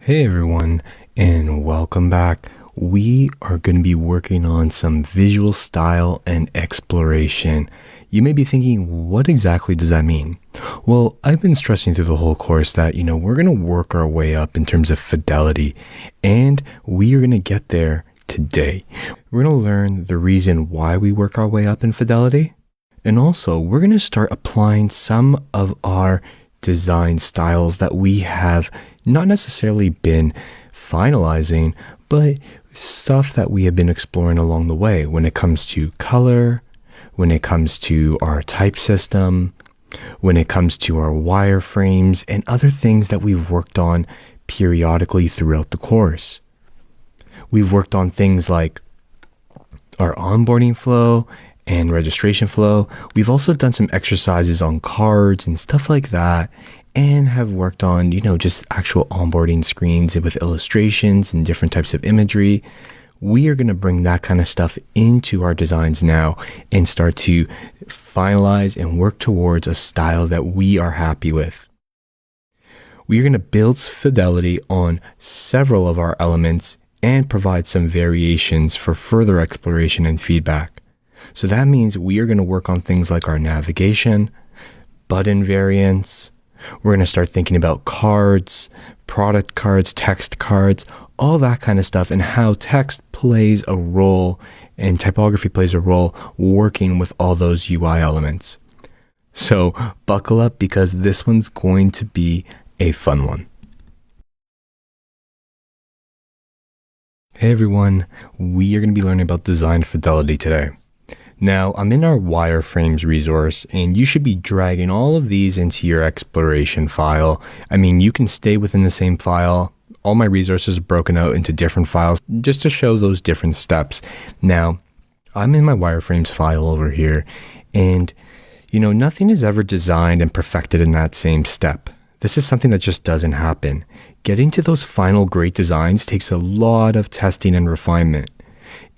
Hey everyone, and welcome back. We are going to be working on some visual style and exploration. You may be thinking, what exactly does that mean? Well, I've been stressing through the whole course that, we're going to work our way up in terms of fidelity, and we are going to get there today. We're going to learn the reason why we work our way up in fidelity, and also we're going to start applying some of our design styles that we have not necessarily been finalizing, but stuff that we have been exploring along the way when it comes to color, when it comes to our type system, when it comes to our wireframes, and other things that we've worked on periodically throughout the course. We've worked on things like our onboarding flow and registration flow. We've also done some exercises on cards and stuff like that, and have worked on, just actual onboarding screens with illustrations and different types of imagery. We are going to bring that kind of stuff into our designs now and start to finalize and work towards a style that we are happy with. We are going to build fidelity on several of our elements and provide some variations for further exploration and feedback. So that means we are going to work on things like our navigation, button variants. We're going to start thinking about cards, product cards, text cards, all that kind of stuff, and how text plays a role and typography plays a role working with all those UI elements. So buckle up, because this one's going to be a fun one. Hey everyone, we are going to be learning about design fidelity today. Now, I'm in our wireframes resource, and you should be dragging all of these into your exploration file. You can stay within the same file. All my resources are broken out into different files just to show those different steps. Now, I'm in my wireframes file over here, and nothing is ever designed and perfected in that same step. This is something that just doesn't happen. Getting to those final great designs takes a lot of testing and refinement.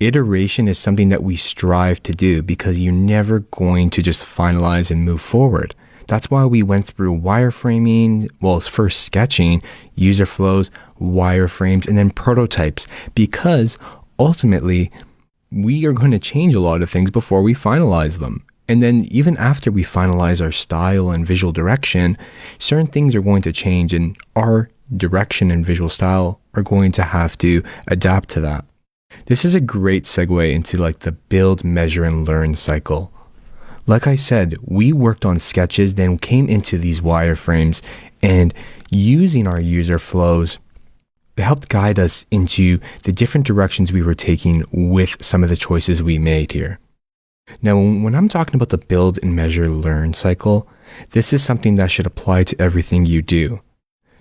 Iteration is something that we strive to do, because you're never going to just finalize and move forward. That's why we went through wireframing, first sketching, user flows, wireframes, and then prototypes, because ultimately we are going to change a lot of things before we finalize them. And then even after we finalize our style and visual direction, certain things are going to change, and our direction and visual style are going to have to adapt to that. This is a great segue into the build, measure, and learn cycle. Like I said, we worked on sketches, then came into these wireframes, and using our user flows, it helped guide us into the different directions we were taking with some of the choices we made here. Now, when I'm talking about the build and measure learn cycle, this is something that should apply to everything you do.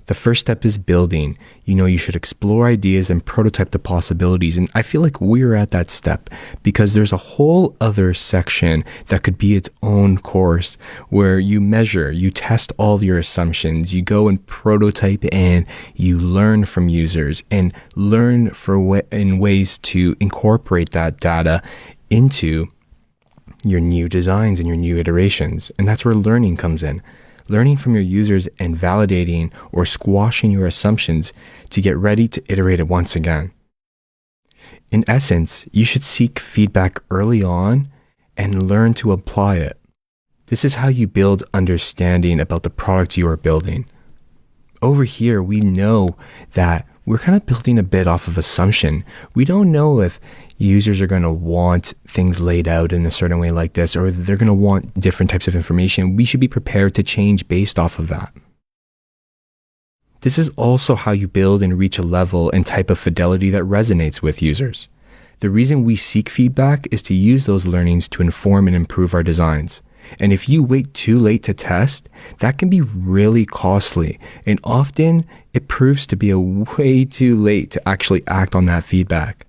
The first step is building. You should explore ideas and prototype the possibilities. And I feel like we're at that step, because there's a whole other section that could be its own course, where you measure, you test all your assumptions, you go and prototype, and you learn from users and learn in ways to incorporate that data into your new designs and your new iterations. And that's where learning comes in. Learning from your users and validating or squashing your assumptions to get ready to iterate it once again. In essence, you should seek feedback early on and learn to apply it. This is how you build understanding about the product you are building. Over here, we know that we're kind of building a bit off of assumption. We don't know if users are going to want things laid out in a certain way like this, or they're going to want different types of information. We should be prepared to change based off of that. This is also how you build and reach a level and type of fidelity that resonates with users. The reason we seek feedback is to use those learnings to inform and improve our designs. And if you wait too late to test, that can be really costly. And often it proves to be way too late to actually act on that feedback.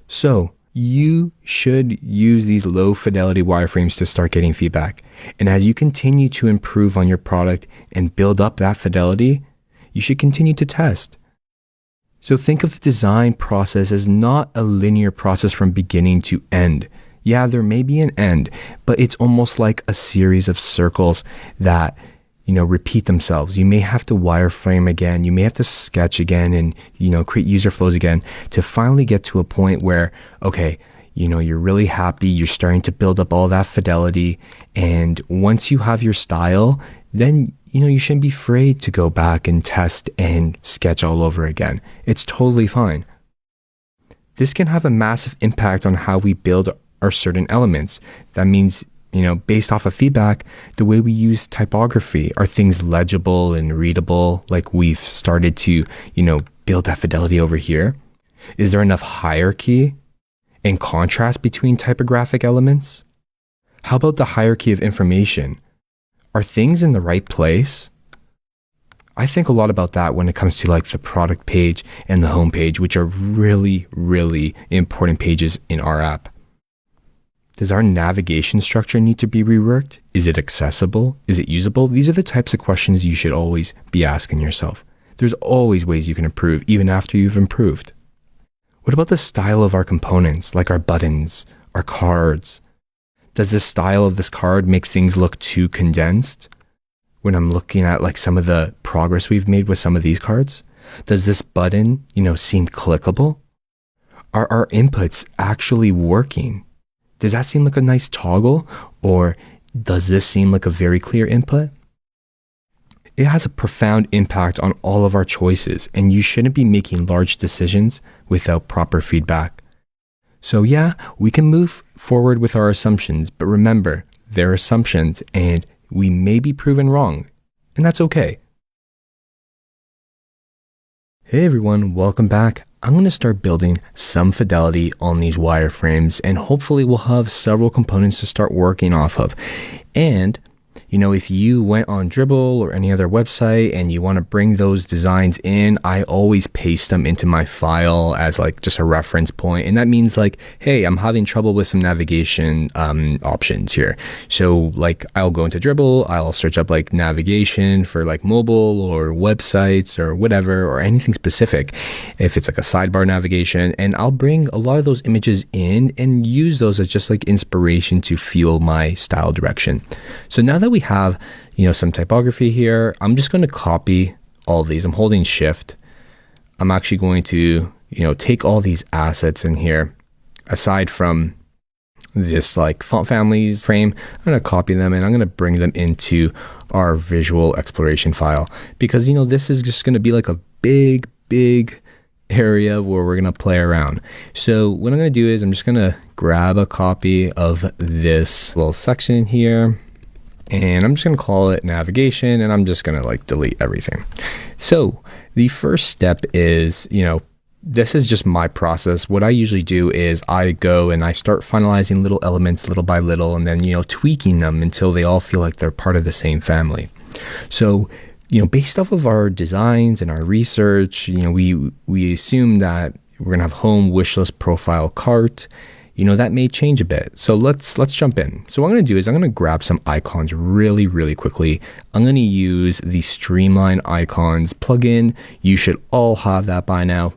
So you should use these low fidelity wireframes to start getting feedback. And as you continue to improve on your product and build up that fidelity, you should continue to test. So think of the design process as not a linear process from beginning to end. Yeah, there may be an end, but it's almost like a series of circles that, repeat themselves. You may have to wireframe again. You may have to sketch again and, create user flows again to finally get to a point where, okay, you're really happy. You're starting to build up all that fidelity. And once you have your style, then, you shouldn't be afraid to go back and test and sketch all over again. It's totally fine. This can have a massive impact on how we build our certain elements. That means, based off of feedback, the way we use typography, are things legible and readable, like we've started to, build that fidelity over here? Is there enough hierarchy and contrast between typographic elements? How about the hierarchy of information? Are things in the right place? I think a lot about that when it comes to like the product page and the home page, which are really, really important pages in our app. Does our navigation structure need to be reworked? Is it accessible? Is it usable? These are the types of questions you should always be asking yourself. There's always ways you can improve, even after you've improved. What about the style of our components, like our buttons, our cards? Does the style of this card make things look too condensed? When I'm looking at like some of the progress we've made with some of these cards, does this button, seem clickable? Are our inputs actually working? Does that seem like a nice toggle, or does this seem like a very clear input? It has a profound impact on all of our choices, and you shouldn't be making large decisions without proper feedback. So yeah, we can move forward with our assumptions, but remember, they're assumptions and we may be proven wrong, and that's okay. Hey everyone, welcome back. I'm going to start building some fidelity on these wireframes, and hopefully we'll have several components to start working off of. And if you went on Dribbble or any other website and you want to bring those designs in, I always paste them into my file as like just a reference point. And that means like, hey, I'm having trouble with some navigation options here. So like I'll go into Dribbble, I'll search up like navigation for like mobile or websites or whatever, or anything specific. If it's like a sidebar navigation, and I'll bring a lot of those images in and use those as just like inspiration to fuel my style direction. So now that we have, some typography here, I'm just going to copy all these. I'm holding shift. I'm actually going to, take all these assets in here, aside from this like font families frame. I'm going to copy them and I'm going to bring them into our visual exploration file, because, this is just going to be like a big area where we're going to play around. So what I'm going to do is I'm just going to grab a copy of this little section here, and I'm just going to call it navigation, and I'm just going to like delete everything. So the first step is, this is just my process. What I usually do is I go and I start finalizing little elements little by little, and then, tweaking them until they all feel like they're part of the same family. So, based off of our designs and our research, we assume that we're going to have home, wish list, profile, cart. That may change a bit. So let's jump in. So what I'm going to do is I'm going to grab some icons really, really quickly. I'm going to use the Streamline Icons plugin. You should all have that by now.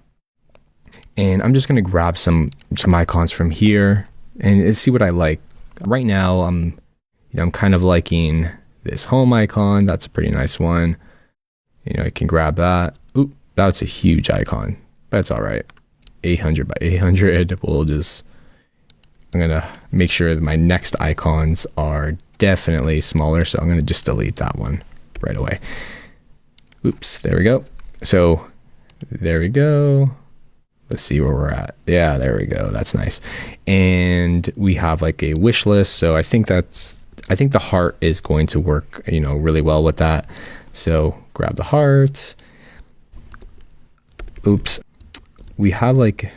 And I'm just going to grab some icons from here and see what I like. Right now, I'm kind of liking this home icon. That's a pretty nice one. I can grab that. Ooh, that's a huge icon. That's all right. 800 by 800. I'm going to make sure that my next icons are definitely smaller. So I'm going to just delete that one right away. Oops, there we go. So there we go. Let's see where we're at. Yeah, there we go. That's nice. And we have like a wish list. So I think the heart is going to work, really well with that. So grab the heart. Oops. We have like,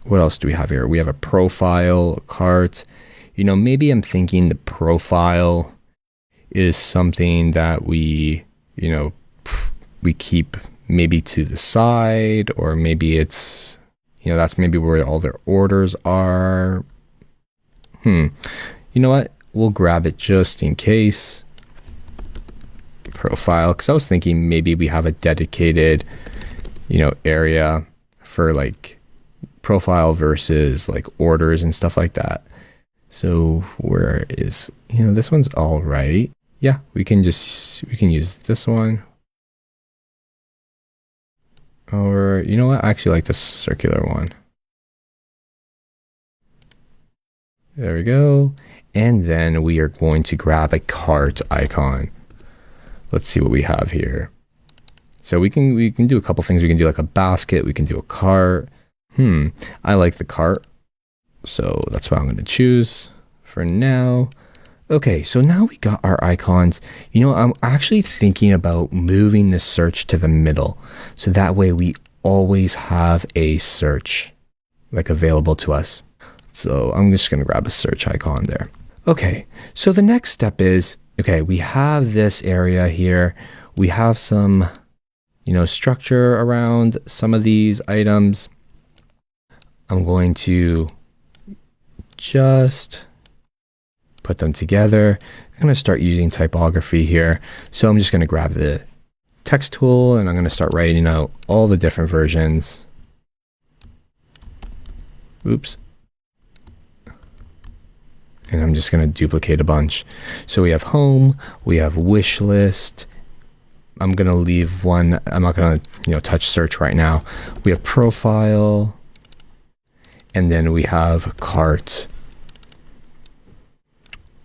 what else do we have here? We have a profile, a cart. Maybe I'm thinking the profile is something that we keep maybe to the side, or maybe it's, that's maybe where all their orders are. You know what? We'll grab it just in case. Profile, because I was thinking maybe we have a dedicated, area for like profile versus like orders and stuff like that. So where is, this one's all right. yeah, we can use this one. Or, you know what? I actually like this circular one. There we go. And then we are going to grab a cart icon. Let's see what we have here. So we can do a couple things. We can do like a basket. We can do a cart. I like the cart. So that's what I'm going to choose for now. Okay, so now we got our icons. You know, I'm actually thinking about moving the search to the middle. So that way we always have a search like available to us. So I'm just going to grab a search icon there. Okay, so the next step is, okay, we have this area here. We have some, you know, structure around some of these items. I'm going to just put them together. I'm going to start using typography here. So I'm just going to grab the text tool and I'm going to start writing out all the different versions. Oops. And I'm just going to duplicate a bunch. So we have home, we have wish list. I'm going to leave one. I'm not going to, you know, touch search right now. We have profile, and then we have cart.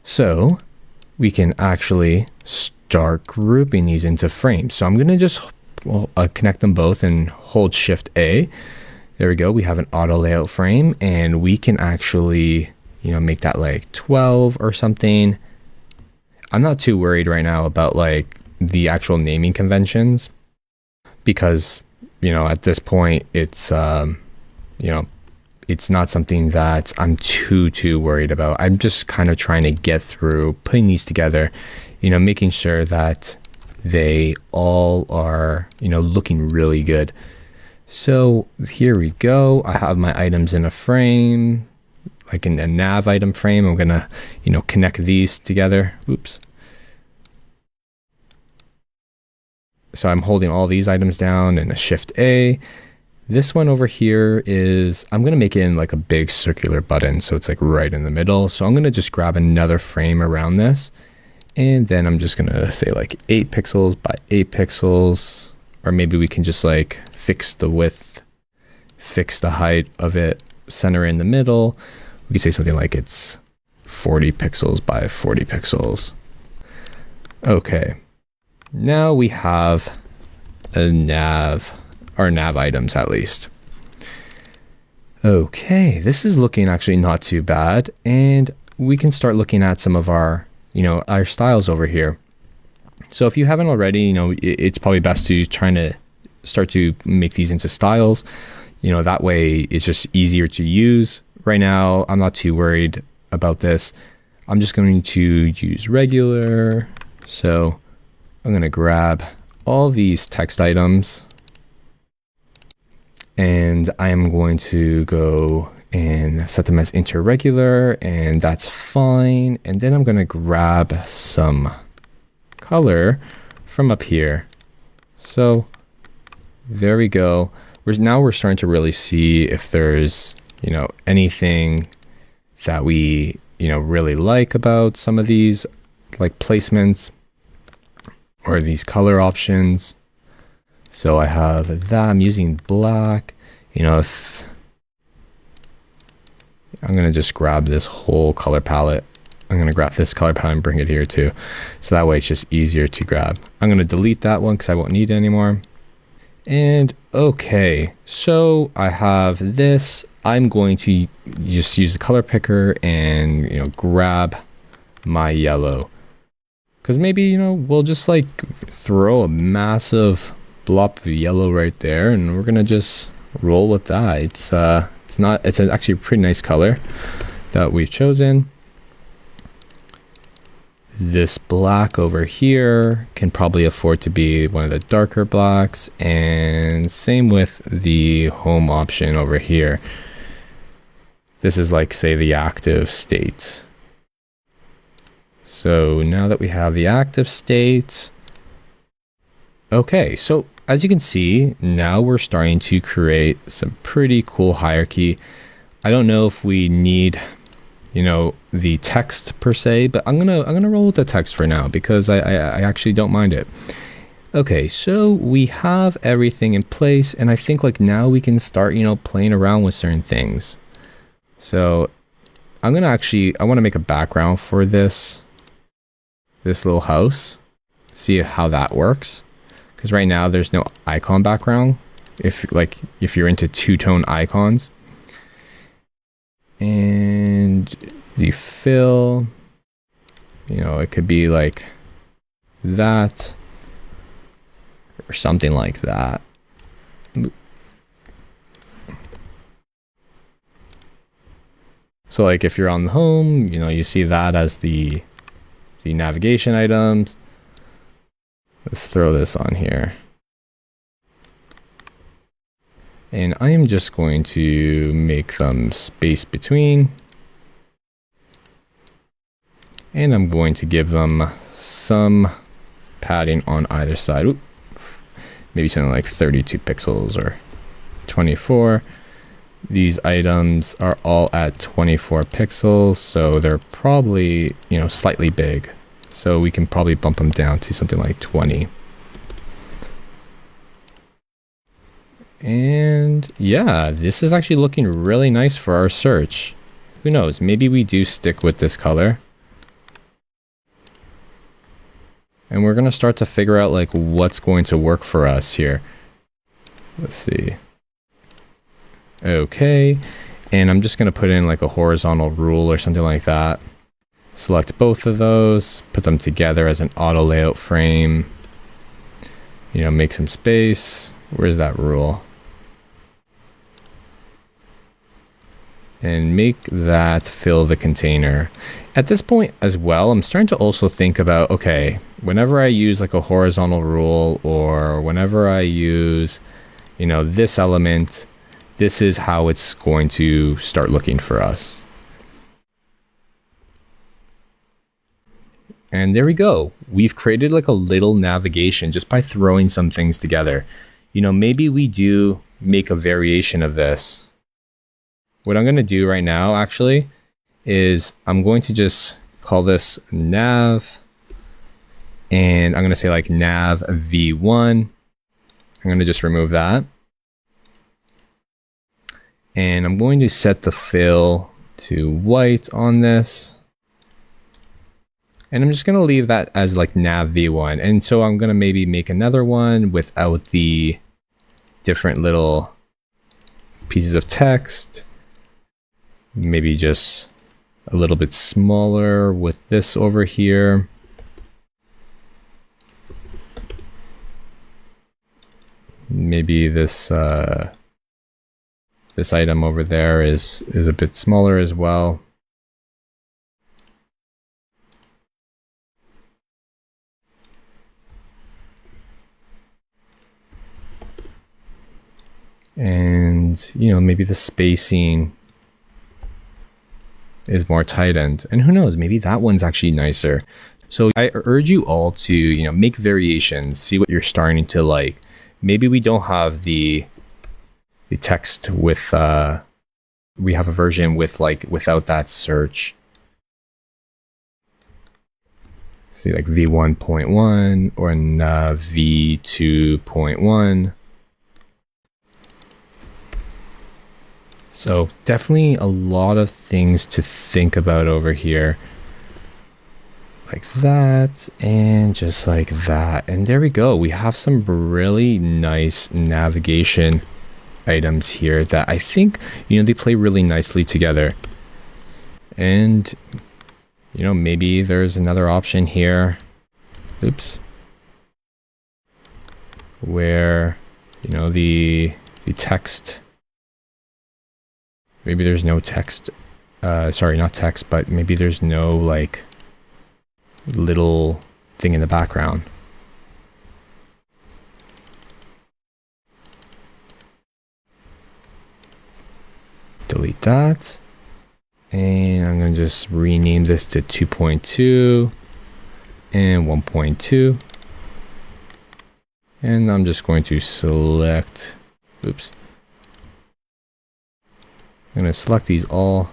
So we can actually start grouping these into frames. So I'm going to just connect them both and hold Shift A. There we go. We have an auto layout frame, and we can actually, you know, make that like 12 or something. I'm not too worried right now about like the actual naming conventions because, you know, at this point it's, you know, it's not something that I'm too worried about. I'm just kind of trying to get through putting these together, you know, making sure that they all are, you know, looking really good. So here we go. I have my items in a frame, like in a nav item frame. I'm gonna, you know, connect these together. Oops. So I'm holding all these items down and a Shift A. This one over here is, I'm going to make it in like a big circular button. So it's like right in the middle. So I'm going to just grab another frame around this. And then I'm just going to say like 8 pixels by 8 pixels. Or maybe we can just like fix the width, fix the height of it, center in the middle. We can say something like it's 40 pixels by 40 pixels. Okay. Now we have a nav. Our nav items at least. Okay, this is looking actually not too bad. And we can start looking at some of our, you know, our styles over here. So if you haven't already, you know, it's probably best to trying to start to make these into styles. You know, that way it's just easier to use. Right now, I'm not too worried about this. I'm just going to use regular. So I'm going to grab all these text items. And I am going to go and set them as interregular, and that's fine. And then I'm going to grab some color from up here. So there we go. Now we're starting to really see if there's, you know, anything that we, you know, really like about some of these like placements or these color options. So I have that. I'm using black. You know, if I'm going to just grab this whole color palette. I'm going to grab this color palette and bring it here too. So that way it's just easier to grab. I'm going to delete that one because I won't need it anymore. And okay, so I have this. I'm going to just use the color picker and, you know, grab my yellow. Because maybe, you know, we'll just like throw a massive blob of yellow right there, and we're gonna just roll with that. It's actually a pretty nice color that we've chosen. This black over here can probably afford to be one of the darker blacks, and same with the home option over here. This is like, say, the active state. So now that we have the active state, okay, so as you can see, now we're starting to create some pretty cool hierarchy. I don't know if we need, you know, the text per se, but I'm gonna roll with the text for now because I actually don't mind it. Okay, so we have everything in place, and I think like now we can start, you know, playing around with certain things. So I want to make a background for this little house, see how that works. Because right now there's no icon background if you're into two-tone icons. And the fill, you know, it could be like that or something like that. So like if you're on the home, you know, you see that as the navigation items. Let's throw this on here. And I am just going to make them space between. And I'm going to give them some padding on either side. Oop. Maybe something like 32 pixels or 24. These items are all at 24 pixels, so they're probably, you know, slightly big. So we can probably bump them down to something like 20. And yeah, this is actually looking really nice for our search. Who knows, maybe we do stick with this color. And we're gonna start to figure out like what's going to work for us here. Let's see. Okay, and I'm just gonna put in like a horizontal rule or something like that. Select both of those, put them together as an auto layout frame. You know, make some space. Where's that rule? And make that fill the container. At this point as well, I'm starting to also think about, okay, whenever I use like a horizontal rule or whenever I use, you know, this element, this is how it's going to start looking for us. And there we go. We've created like a little navigation just by throwing some things together. You know, maybe we do make a variation of this. What I'm going to do right now actually is I'm going to just call this nav, and I'm going to say like nav v1. I'm going to just remove that. And I'm going to set the fill to white on this. And I'm just going to leave that as like nav v1. And so I'm going to maybe make another one without the different little pieces of text. Maybe just a little bit smaller with this over here. Maybe this this item over there is a bit smaller as well. And, you know, maybe the spacing is more tightened. And who knows, maybe that one's actually nicer. So I urge you all to, you know, make variations, see what you're starting to like. Maybe we don't have the text with, we have a version with like, without that search. See like v1.1 or v2.1. So definitely a lot of things to think about over here. Like that, and just like that. And there we go. We have some really nice navigation items here that I think, you know, they play really nicely together. And, you know, maybe there's another option here. Oops. Where, you know, the text, maybe there's no text, sorry, not text, but maybe there's no like little thing in the background. Delete that. And I'm going to just rename this to 2.2 and 1.2. And I'm just going to select, oops. I'm going to select these all.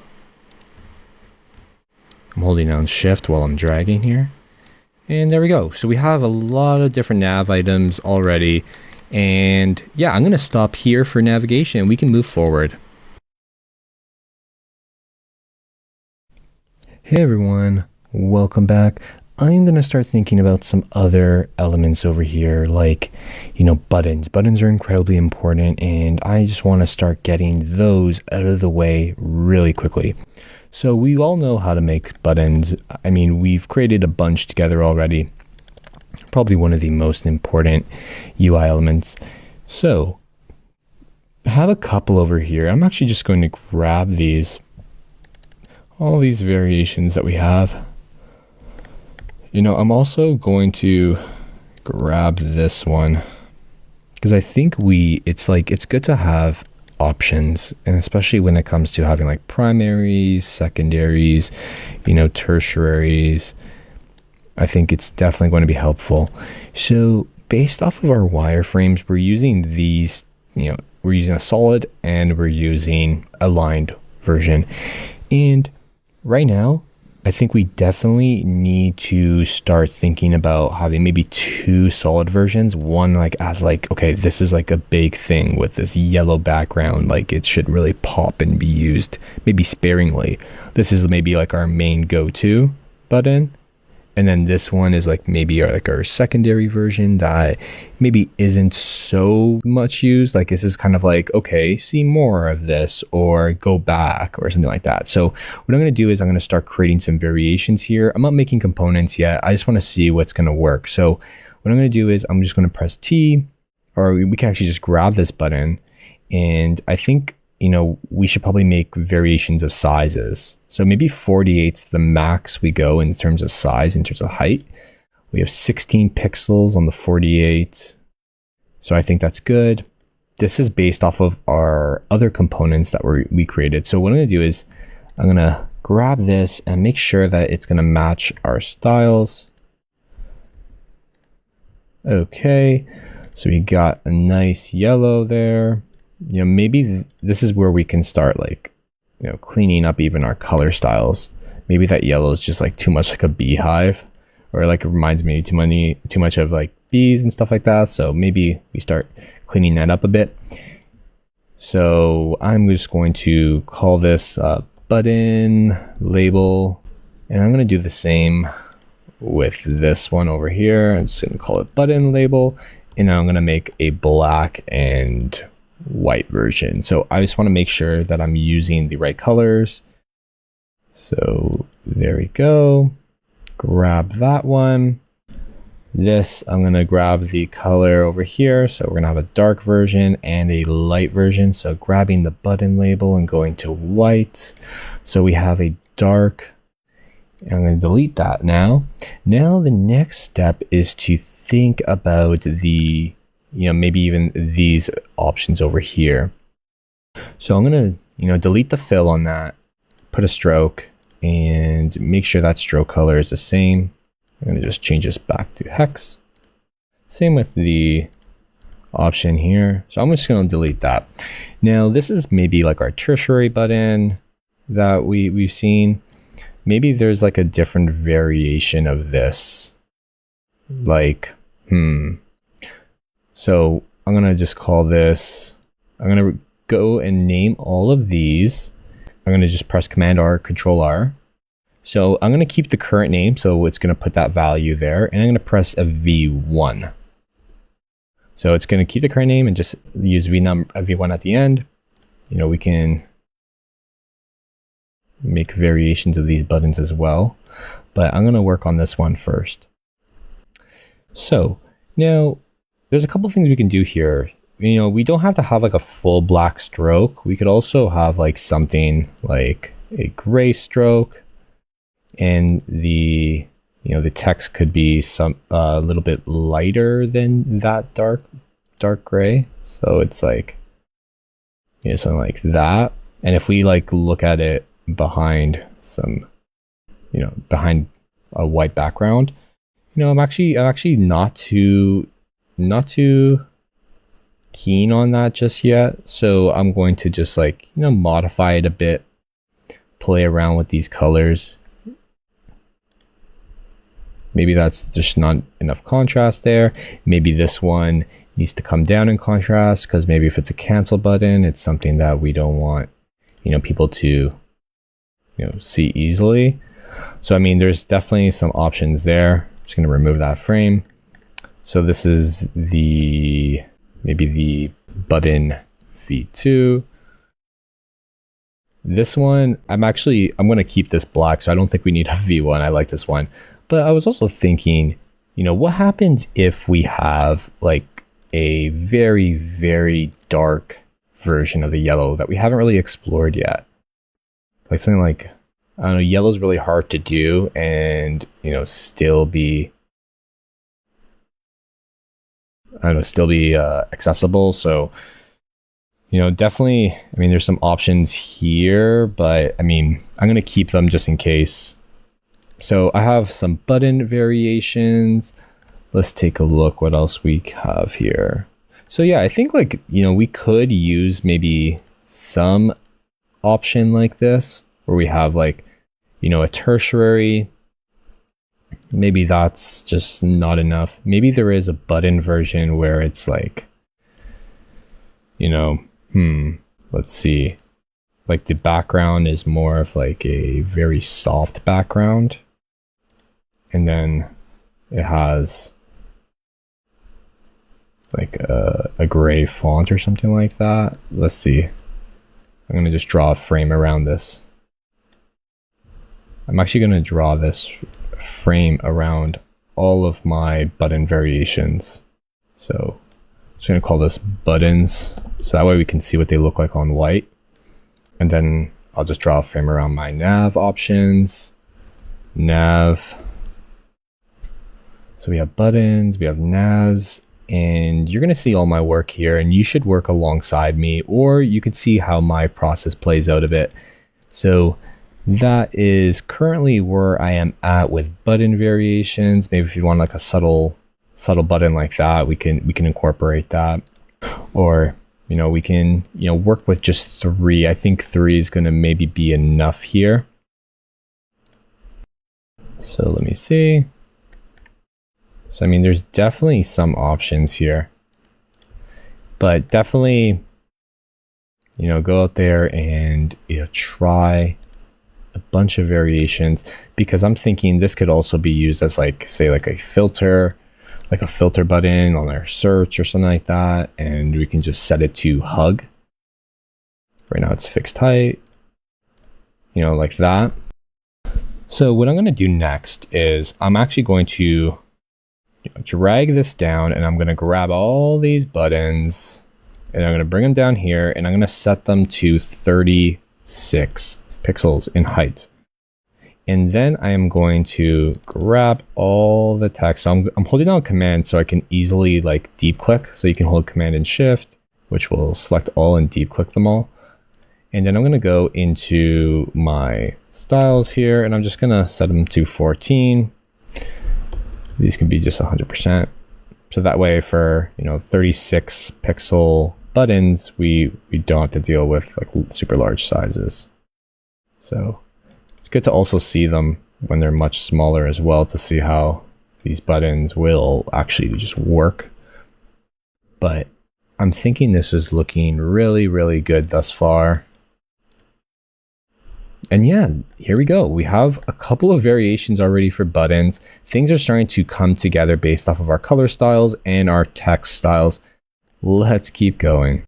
I'm holding down shift while I'm dragging here. And there we go. So we have a lot of different nav items already. And yeah, I'm going to stop here for navigation. We can move forward. Hey everyone, welcome back. I'm going to start thinking about some other elements over here, like, buttons. Buttons are incredibly important, and I just want to start getting those out of the way really quickly. So we all know how to make buttons. I mean, we've created a bunch together already. Probably one of the most important UI elements. So I have a couple over here. I'm actually just going to grab all these variations that we have. I'm also going to grab this one because I think it's good to have options, and especially when it comes to having like primaries, secondaries, tertiaries. I think it's definitely going to be helpful. So based off of our wireframes, we're using these, we're using a solid and we're using a lined version. And right now, I think we definitely need to start thinking about having maybe two solid versions. One okay, this is like a big thing with this yellow background. Like it should really pop and be used maybe sparingly. This is maybe like our main go-to button. And then this one is like maybe our secondary version that maybe isn't so much used. Like this is kind of like, okay, see more of this or go back or something like that. So what I'm going to do is I'm going to start creating some variations here. I'm not making components yet. I just want to see what's going to work. So what I'm going to do is I'm just going to press T, or we can actually just grab this button. And I think, we should probably make variations of sizes. So maybe 48's the max we go in terms of size, in terms of height. We have 16 pixels on the 48. So I think that's good. This is based off of our other components that we created. So what I'm going to do is I'm going to grab this and make sure that it's going to match our styles. Okay, so we got a nice yellow there. Maybe this is where we can start cleaning up even our color styles. Maybe that yellow is just like too much like a beehive, or like it reminds me too much of like bees and stuff like that. So maybe we start cleaning that up a bit. So I'm just going to call this button label, and I'm going to do the same with this one over here. I'm just going to call it button label, and I'm going to make a black and white version. So I just want to make sure that I'm using the right colors. So there we go. Grab that one. This, I'm going to grab the color over here. So we're going to have a dark version and a light version. So grabbing the button label and going to white. So we have a dark. I'm going to delete that now. Now the next step is to think about the maybe even these options over here. So I'm going to, delete the fill on that, put a stroke, and make sure that stroke color is the same. I'm going to just change this back to hex. Same with the option here. So I'm just going to delete that. Now this is maybe like our tertiary button that we've seen. Maybe there's like a different variation of this. So I'm going to just call this, I'm going to go and name all of these. I'm going to just press Command R, Control R. So I'm going to keep the current name. So it's going to put that value there, and I'm going to press a V1. So it's going to keep the current name and just use V1 at the end. We can make variations of these buttons as well, but I'm going to work on this one first. So now there's a couple things we can do here. We don't have to have like a full black stroke. We could also have like something like a gray stroke, and the text could be a little bit lighter than that dark gray. So it's like something like that. And if we look at it behind behind a white background, I'm actually not too keen on that just yet. So I'm going to just modify it a bit, play around with these colors. maybe that's just not enough contrast there. Maybe this one needs to come down in contrast, because maybe if it's a cancel button, it's something that we don't want, people to, see easily. So, I mean, there's definitely some options there. I'm just going to remove that frame. So this is maybe the button V2. This one, I'm going to keep this black, so I don't think we need a V1. I like this one. But I was also thinking, what happens if we have like a very, very dark version of the yellow that we haven't really explored yet? Like something like, I don't know, yellow's really hard to do and, still be accessible. So, definitely, I mean, there's some options here, but I mean, I'm going to keep them just in case. So I have some button variations. Let's take a look what else we have here. So yeah, I think like, we could use maybe some option like this where we have like, a tertiary. Maybe that's just not enough. Maybe there is a button version where it's like, let's see. Like the background is more of like a very soft background. And then it has like a gray font or something like that. Let's see. I'm going to just draw a frame around this. I'm actually going to draw this frame around all of my button variations. So I'm just going to call this buttons. So that way we can see what they look like on white. And then I'll just draw a frame around my nav options. Nav. So we have buttons, we have navs, and you're going to see all my work here, and you should work alongside me, or you can see how my process plays out a bit. So that is currently where I am at with button variations. Maybe if you want like a subtle button like that, we can incorporate that. Or, we can, work with just 3. I think 3 is going to maybe be enough here. So let me see. So, I mean, there's definitely some options here, but definitely, go out there and, try a bunch of variations, because I'm thinking this could also be used as like, say like a filter button on our search or something like that. And we can just set it to hug. Right now it's fixed height, like that. So what I'm going to do next is I'm actually going to drag this down, and I'm going to grab all these buttons and I'm going to bring them down here, and I'm going to set them to 36 pixels in height. And then I am going to grab all the text. So I'm holding down Command so I can easily like deep click. So you can hold Command and Shift, which will select all and deep click them all. And then I'm going to go into my styles here, and I'm just going to set them to 14. These can be just 100%. So that way for, 36 pixel buttons, we don't have to deal with like super large sizes. So it's good to also see them when they're much smaller as well, to see how these buttons will actually just work. But I'm thinking this is looking really, really good thus far. And yeah, here we go. We have a couple of variations already for buttons. Things are starting to come together based off of our color styles and our text styles. Let's keep going.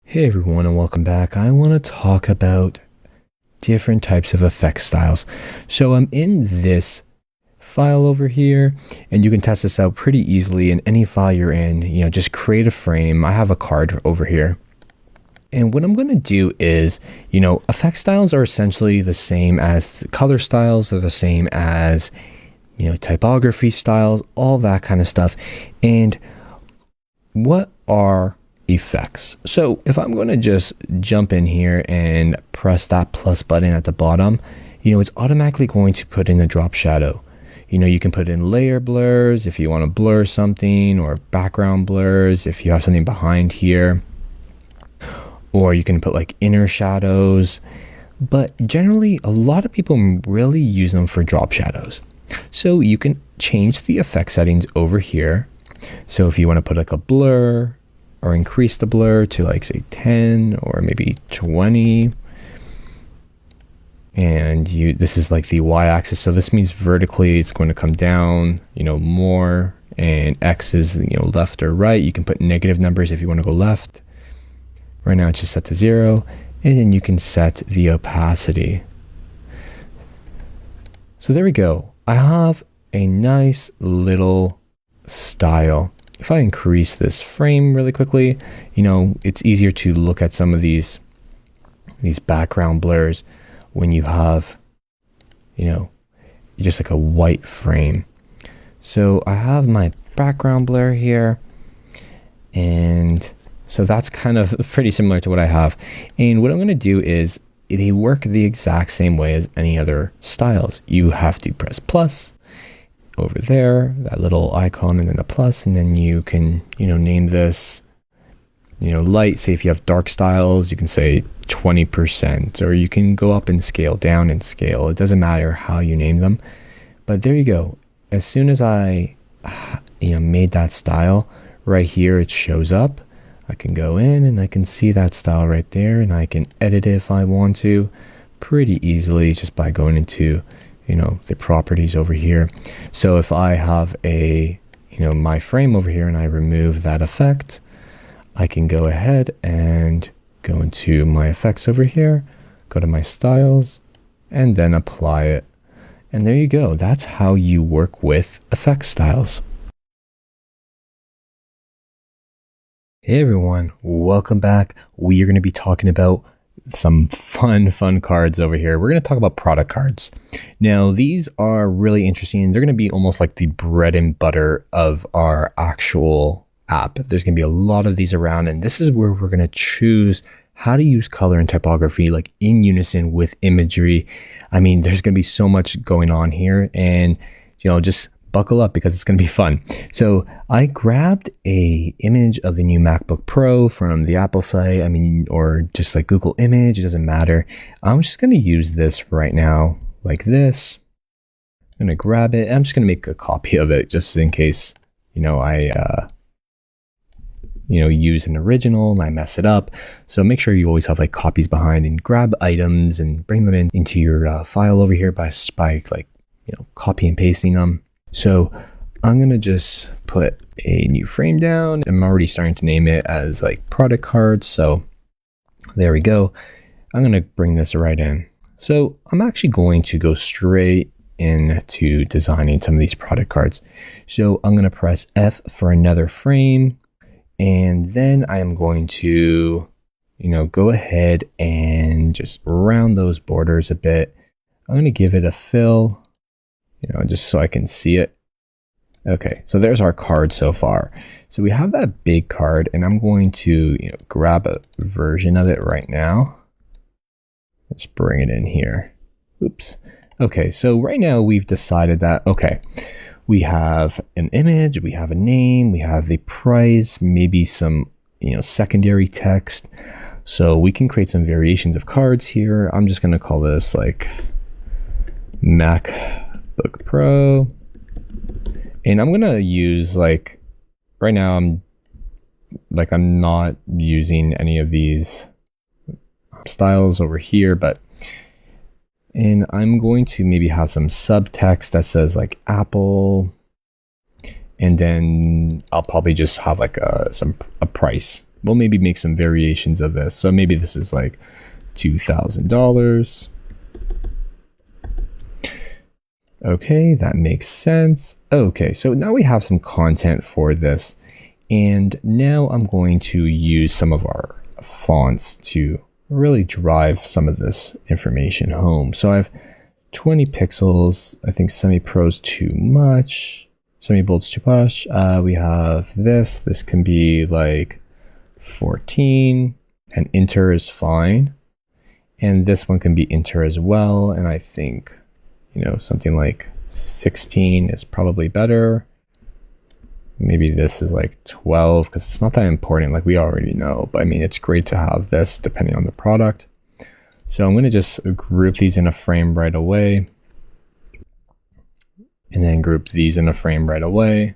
Hey everyone, and welcome back. I want to talk about different types of effect styles. So I'm in this file over here, and you can test this out pretty easily in any file you're in. Just create a frame. I have a card over here. And what I'm going to do is, effect styles are essentially the same as the color styles, are the same as, typography styles, all that kind of stuff. And what are effects? So if I'm going to just jump in here and press that plus button at the bottom, it's automatically going to put in a drop shadow. You can put in layer blurs if you want to blur something, or background blurs if you have something behind here. Or you can put like inner shadows. but generally a lot of people really use them for drop shadows. So you can change the effect settings over here. So if you want to put like a blur or increase the blur to like say 10 or maybe 20, and this is like the y-axis, so this means vertically it's going to come down, more, and x is left or right. You can put negative numbers if you want to go left. Right now it's just set to 0, and then you can set the opacity. So there we go. I have a nice little style. If I increase this frame really quickly, it's easier to look at some of these background blurs when you have, just like a white frame. So I have my background blur here, and so that's kind of pretty similar to what I have. And what I'm going to do is they work the exact same way as any other styles. You have to press plus over there, that little icon, and then the plus, and then you can, name this, light. Say if you have dark styles, you can say 20%, or you can go up in scale, down in scale. It doesn't matter how you name them. But there you go. As soon as I, made that style, right here it shows up. I can go in and I can see that style right there, and I can edit it if I want to pretty easily just by going into, the properties over here. So if I have a, my frame over here and I remove that effect, I can go ahead and go into my effects over here, go to my styles, and then apply it. And there you go. That's how you work with effect styles. Hey everyone, welcome back. We are going to be talking about some fun cards over here. We're going to talk about product cards. Now, these are really interesting. They're going to be almost like the bread and butter of our actual app. There's going to be a lot of these around, and this is where we're going to choose how to use color and typography like in unison with imagery. I mean, there's going to be so much going on here, and just buckle up because it's going to be fun. So I grabbed a image of the new MacBook Pro from the Apple site, or just like Google image, it doesn't matter. I'm just going to use this right now like this. I'm going to grab it. I'm just going to make a copy of it just in case, I use an original and I mess it up. So make sure you always have like copies behind, and grab items and bring them into your file over here by like, copy and pasting them. So I'm going to just put a new frame down. I'm already starting to name it as like product cards. So there we go. I'm going to bring this right in. So I'm actually going to go straight into designing some of these product cards. So I'm going to press F for another frame. And then I am going to, go ahead and just round those borders a bit. I'm going to give it a fill, just so I can see it. Okay, so there's our card so far. So we have that big card, and I'm going to grab a version of it right now. Let's bring it in here. Oops. Okay, so right now we've decided that, okay, we have an image, we have a name, we have the price, maybe some secondary text. So we can create some variations of cards here. I'm just going to call this like MacBook Pro. And I'm going to use like, right now I'm not using any of these styles over here, and I'm going to maybe have some subtext that says like Apple, and then I'll probably just have like a price. We'll maybe make some variations of this. So maybe this is like $2,000. Okay, that makes sense. Okay, so now we have some content for this. And now I'm going to use some of our fonts to really drive some of this information home. So I have 20 pixels. I think semi-pro's too much. Semi-bold's too much. We have this. This can be like 14, and inter is fine. And this one can be inter as well. And I think something like 16 is probably better. Maybe this is like 12 because it's not that important, like we already know. But it's great to have this depending on the product. So I'm going to just group these in a frame right away. And then group these in a frame right away.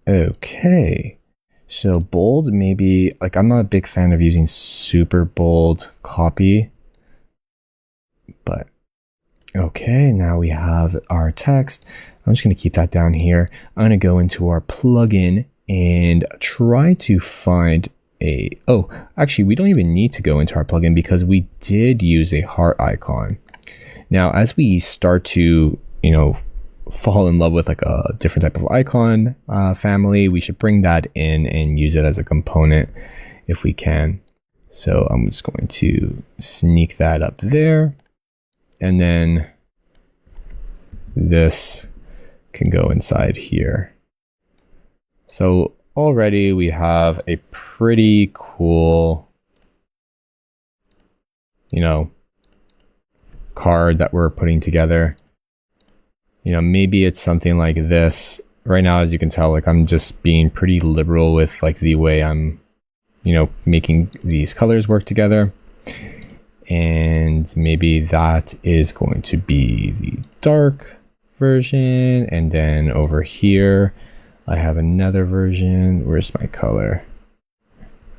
Okay. So bold, maybe, like I'm not a big fan of using super bold copy. But okay, now we have our text. I'm just going to keep that down here. I'm going to go into our plugin and try to find oh, actually, we don't even need to go into our plugin because we did use a heart icon. Now, as we start to, fall in love with like a different type of icon family, we should bring that in and use it as a component if we can. So I'm just going to sneak that up there. And then this can go inside here. So already we have a pretty cool, card that we're putting together. Maybe it's something like this. Right now, as you can tell, like I'm just being pretty liberal with like the way I'm, making these colors work together. And maybe that is going to be the dark version. And then over here, I have another version. Where's my color?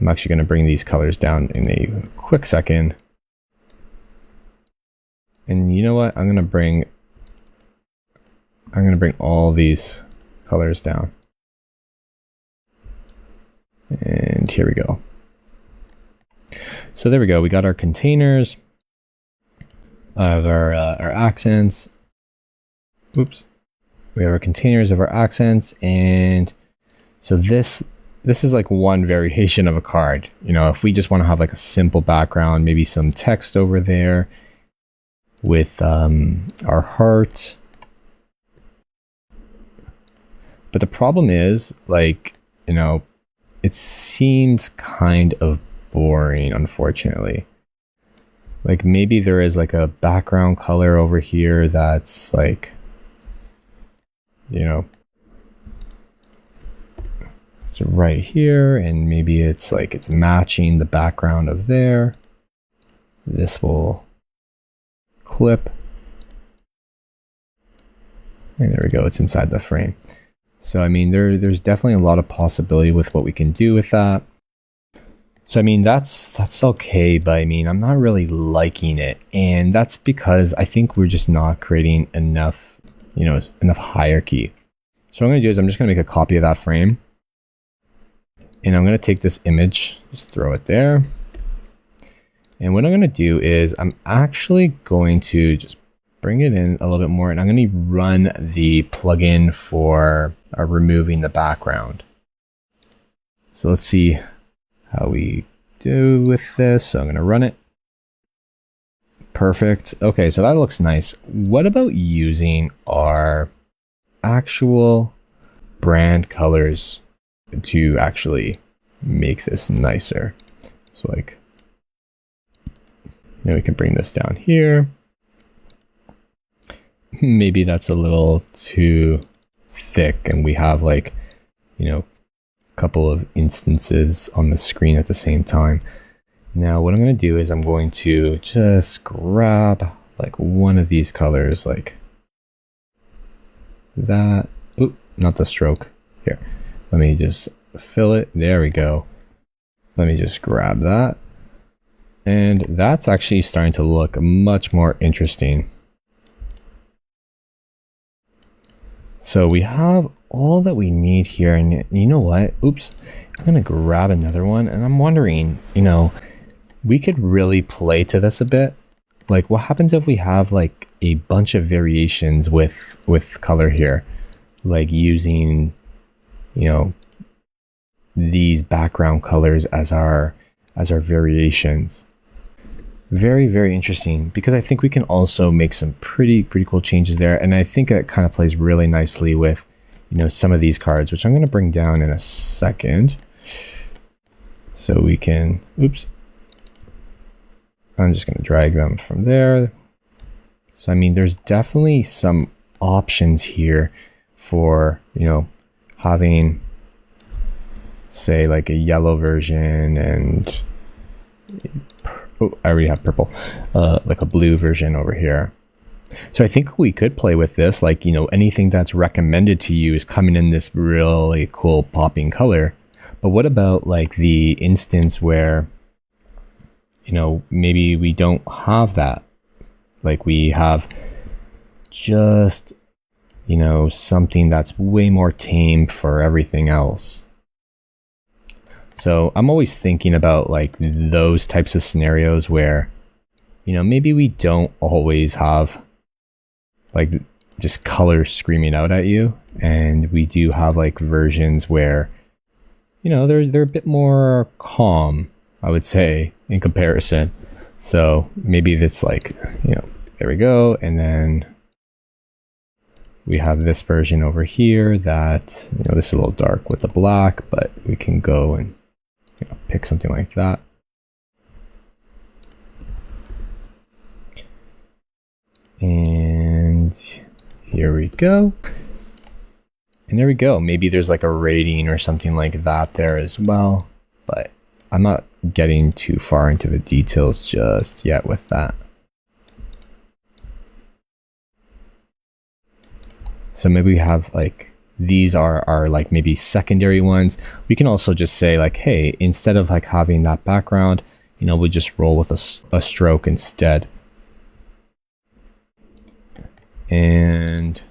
I'm actually going to bring these colors down in a quick second. And you know what? I'm going to bring all these colors down. And here we go. So there we go. We got our containers of our accents. Oops. We have our containers of our accents. And so this is like one variation of a card. If we just want to have like a simple background, maybe some text over there with our heart. But the problem is, like, it seems kind of boring, unfortunately. Like maybe there is like a background color over here that's like, it's right here, and maybe it's like it's matching the background of there. This will clip. And there we go, it's inside the frame. So I mean, there's definitely a lot of possibility with what we can do with that. So I mean, that's okay, but I mean, I'm not really liking it. And that's because I think we're just not creating enough, enough hierarchy. So what I'm gonna do is I'm just gonna make a copy of that frame. And I'm gonna take this image, just throw it there. And what I'm gonna do is I'm actually going to just bring it in a little bit more, and I'm going to run the plugin for removing the background. So let's see how we do with this. So I'm going to run it. Perfect. Okay, so that looks nice. What about using our actual brand colors to actually make this nicer? So like, we can bring this down here. Maybe that's a little too thick and we have like, a couple of instances on the screen at the same time. Now what I'm going to do is I'm going to just grab like one of these colors like that. Oop, not the stroke. Here, let me just fill it. There we go. Let me just grab that. And that's actually starting to look much more interesting. So we have all that we need here, and you know what? Oops, I'm gonna grab another one, and I'm wondering, we could really play to this a bit. Like, what happens if we have like a bunch of variations with color here, like using, these background colors as our variations. Very, very interesting, because I think we can also make some pretty cool changes there. And I think it kind of plays really nicely with, some of these cards, which I'm going to bring down in a second. So we can, oops. I'm just going to drag them from there. So, I mean, there's definitely some options here for, having, say, like a yellow version and Oh, I already have purple. Like a blue version over here. So I think we could play with this, like, you know, anything that's recommended to you is coming in this really cool popping color. But what about like the instance where, you know, maybe we don't have that? Like we have just, you know, something that's way more tame for everything else. So I'm always thinking about like those types of scenarios where, you know, maybe we don't always have like just color screaming out at you, and we do have like versions where, you know, they're a bit more calm, I would say, in comparison. So maybe it's like, you know, there we go, and then we have this version over here that, you know, this is a little dark with the black, but we can go and, you know, pick something like that. And here we go. And there we go. Maybe there's like a rating or something like that there as well, but I'm not getting too far into the details just yet with that. So maybe we have like, these are like maybe secondary ones. We can also just say like, hey, instead of like having that background, you know, we just roll with a stroke instead. And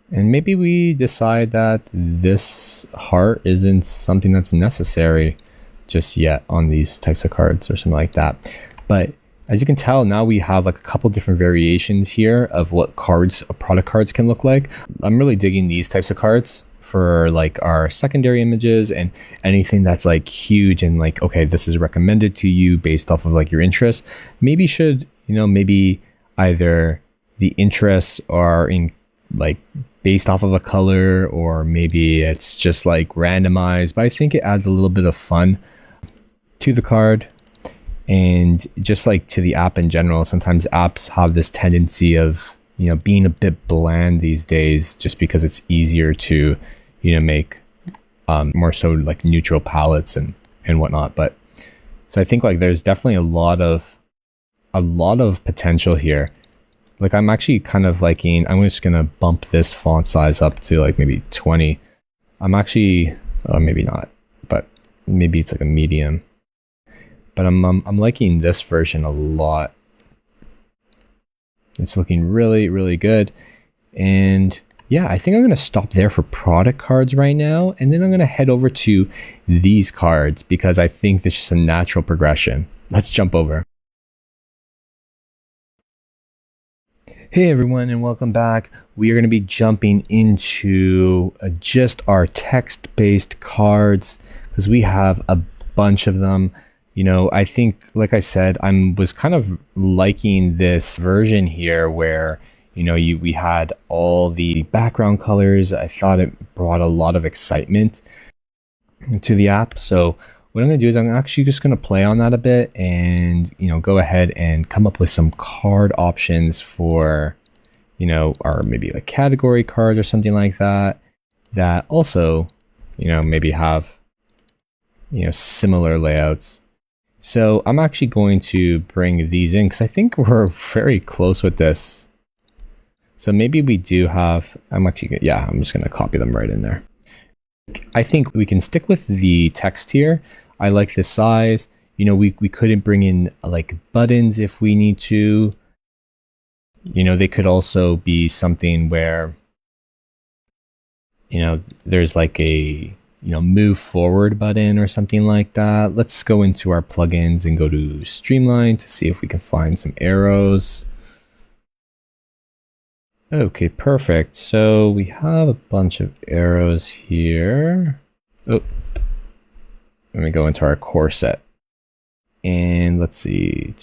maybe we decide that this heart isn't something that's necessary just yet on these types of cards or something like that. But as you can tell, now we have like a couple different variations here of what cards, product cards can look like. I'm really digging these types of cards for like our secondary images and anything that's like huge and like, okay, this is recommended to you based off of like your interests. Maybe should, you know, maybe either the interests are in like based off of a color, or maybe it's just like randomized, but I think it adds a little bit of fun to the card and just like to the app in general. Sometimes apps have this tendency of, you know, being a bit bland these days just because it's easier to, you know, make more so like neutral palettes and whatnot. But so I think like there's definitely a lot of potential here. Like I'm actually kind of liking, I'm just gonna bump this font size up to like maybe 20. I'm actually, maybe not, but maybe it's like a medium. But I'm liking this version a lot. It's looking really, really good. And yeah, I think I'm gonna stop there for product cards right now. And then I'm gonna head over to these cards because I think this is just a natural progression. Let's jump over. Hey everyone, and welcome back. We are going to be jumping into just our text-based cards because we have a bunch of them. You know, I think, like I said, was kind of liking this version here where, you know, we had all the background colors. I thought it brought a lot of excitement to the app. So what I'm going to do is I'm actually just going to play on that a bit and, you know, go ahead and come up with some card options for, you know, or maybe like category cards or something like that, that also, you know, maybe have, you know, similar layouts. So I'm actually going to bring these in because I think we're very close with this. So maybe we do have, I'm just going to copy them right in there. I think we can stick with the text here. I like this size. You know, we couldn't bring in like buttons if we need to. You know, they could also be something where, you know, there's like a, you know, move forward button or something like that. Let's go into our plugins and go to Streamline to see if we can find some arrows. Okay, perfect. So we have a bunch of arrows here. Oh. Let me go into our core set and let's see.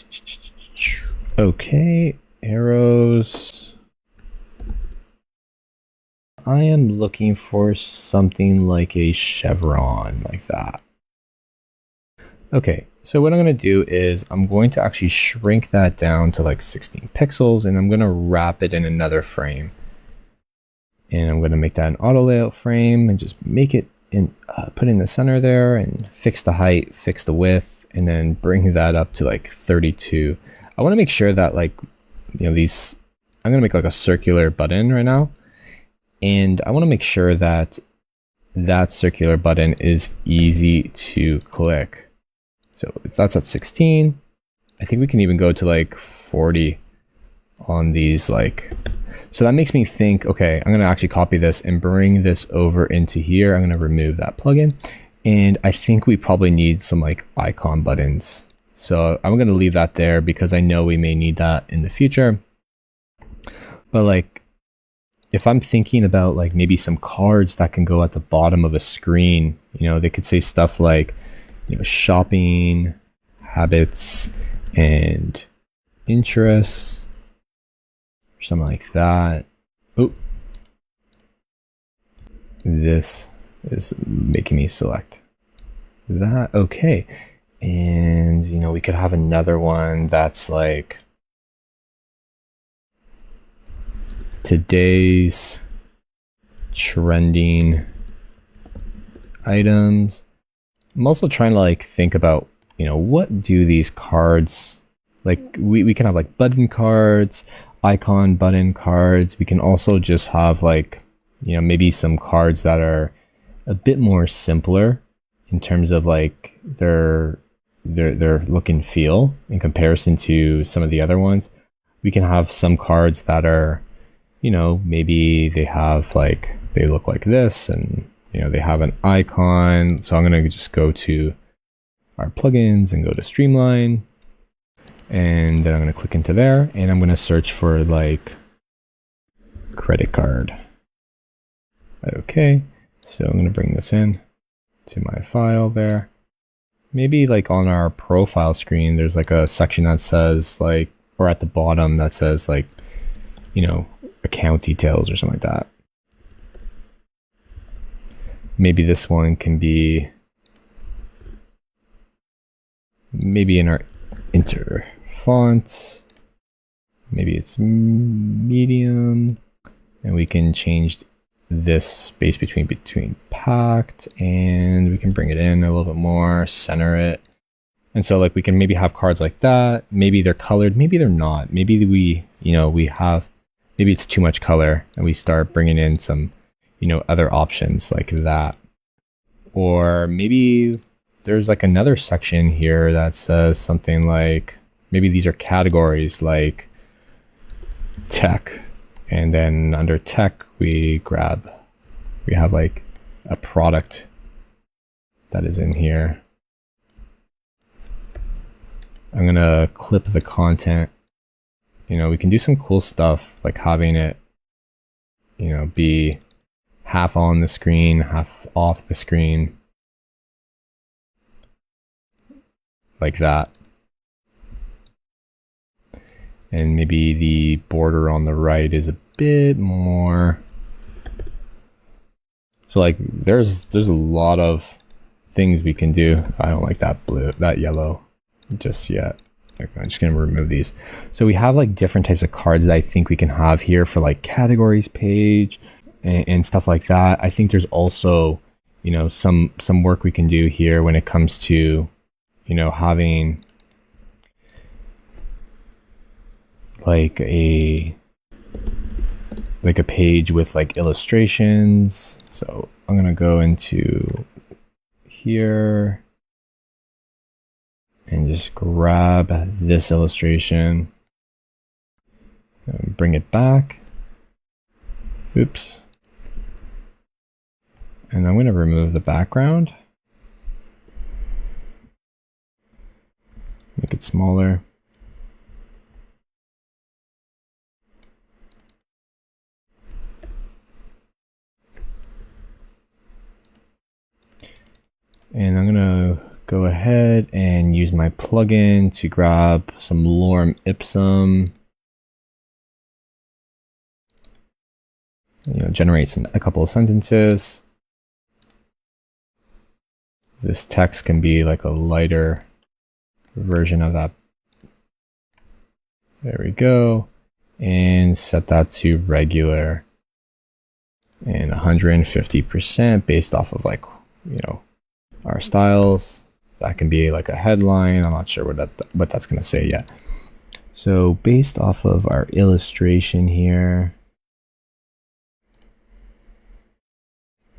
Okay, arrows. I am looking for something like a chevron like that. Okay, so what I'm going to do is I'm going to actually shrink that down to like 16 pixels and I'm going to wrap it in another frame. And I'm going to make that an auto layout frame and just make it put in the center there and fix the height, fix the width, and then bring that up to like 32. I want to make sure that like, these, I'm going to make like a circular button right now. And I want to make sure that that circular button is easy to click. So if that's at 16, I think we can even go to like 40 on these like, so that makes me think, okay, I'm going to actually copy this and bring this over into here. I'm going to remove that plugin. And I think we probably need some like icon buttons. So I'm going to leave that there because I know we may need that in the future. But like, if I'm thinking about like maybe some cards that can go at the bottom of a screen, they could say stuff like, shopping habits and interests, or something like that. Oh, this is making me select that. Okay. And, we could have another one that's like today's trending items. I'm also trying to like think about, what do these cards, like we can have like button cards, icon button cards. We can also just have like, maybe some cards that are a bit more simpler in terms of like their look and feel in comparison to some of the other ones. We can have some cards that are, maybe they have like, they look like this and, they have an icon. So I'm going to just go to our plugins and go to Streamline. And then I'm going to click into there and I'm going to search for like credit card. Okay. So I'm going to bring this in to my file there. Maybe like on our profile screen, there's like a section that says like, or at the bottom that says like, account details or something like that. Maybe this one can be maybe in our enter fonts. Maybe it's medium, and we can change this space between packed, and we can bring it in a little bit more, center it. And so like we can maybe have cards like that. Maybe they're colored, maybe they're not. Maybe we have, maybe it's too much color and we start bringing in some, other options like that. Or maybe there's like another section here that says something like, maybe these are categories like tech. And then under tech, we have like a product that is in here. I'm going to clip the content. We can do some cool stuff like having it, be half on the screen, half off the screen. Like that. And maybe the border on the right is a bit more. So like there's a lot of things we can do. I don't like that yellow just yet. I'm just going to remove these. So we have like different types of cards that I think we can have here for like categories page and stuff like that. I think there's also, some work we can do here when it comes to, having like a page with like illustrations. So I'm going to go into here and just grab this illustration, bring it back. Oops. And I'm going to remove the background. Make it smaller. And I'm going to go ahead and use my plugin to grab some lorem ipsum. Generate a couple of sentences. This text can be like a lighter version of that. There we go. And set that to regular and 150% based off of like our styles. That can be like a headline. I'm not sure what that's going to say yet. So based off of our illustration here,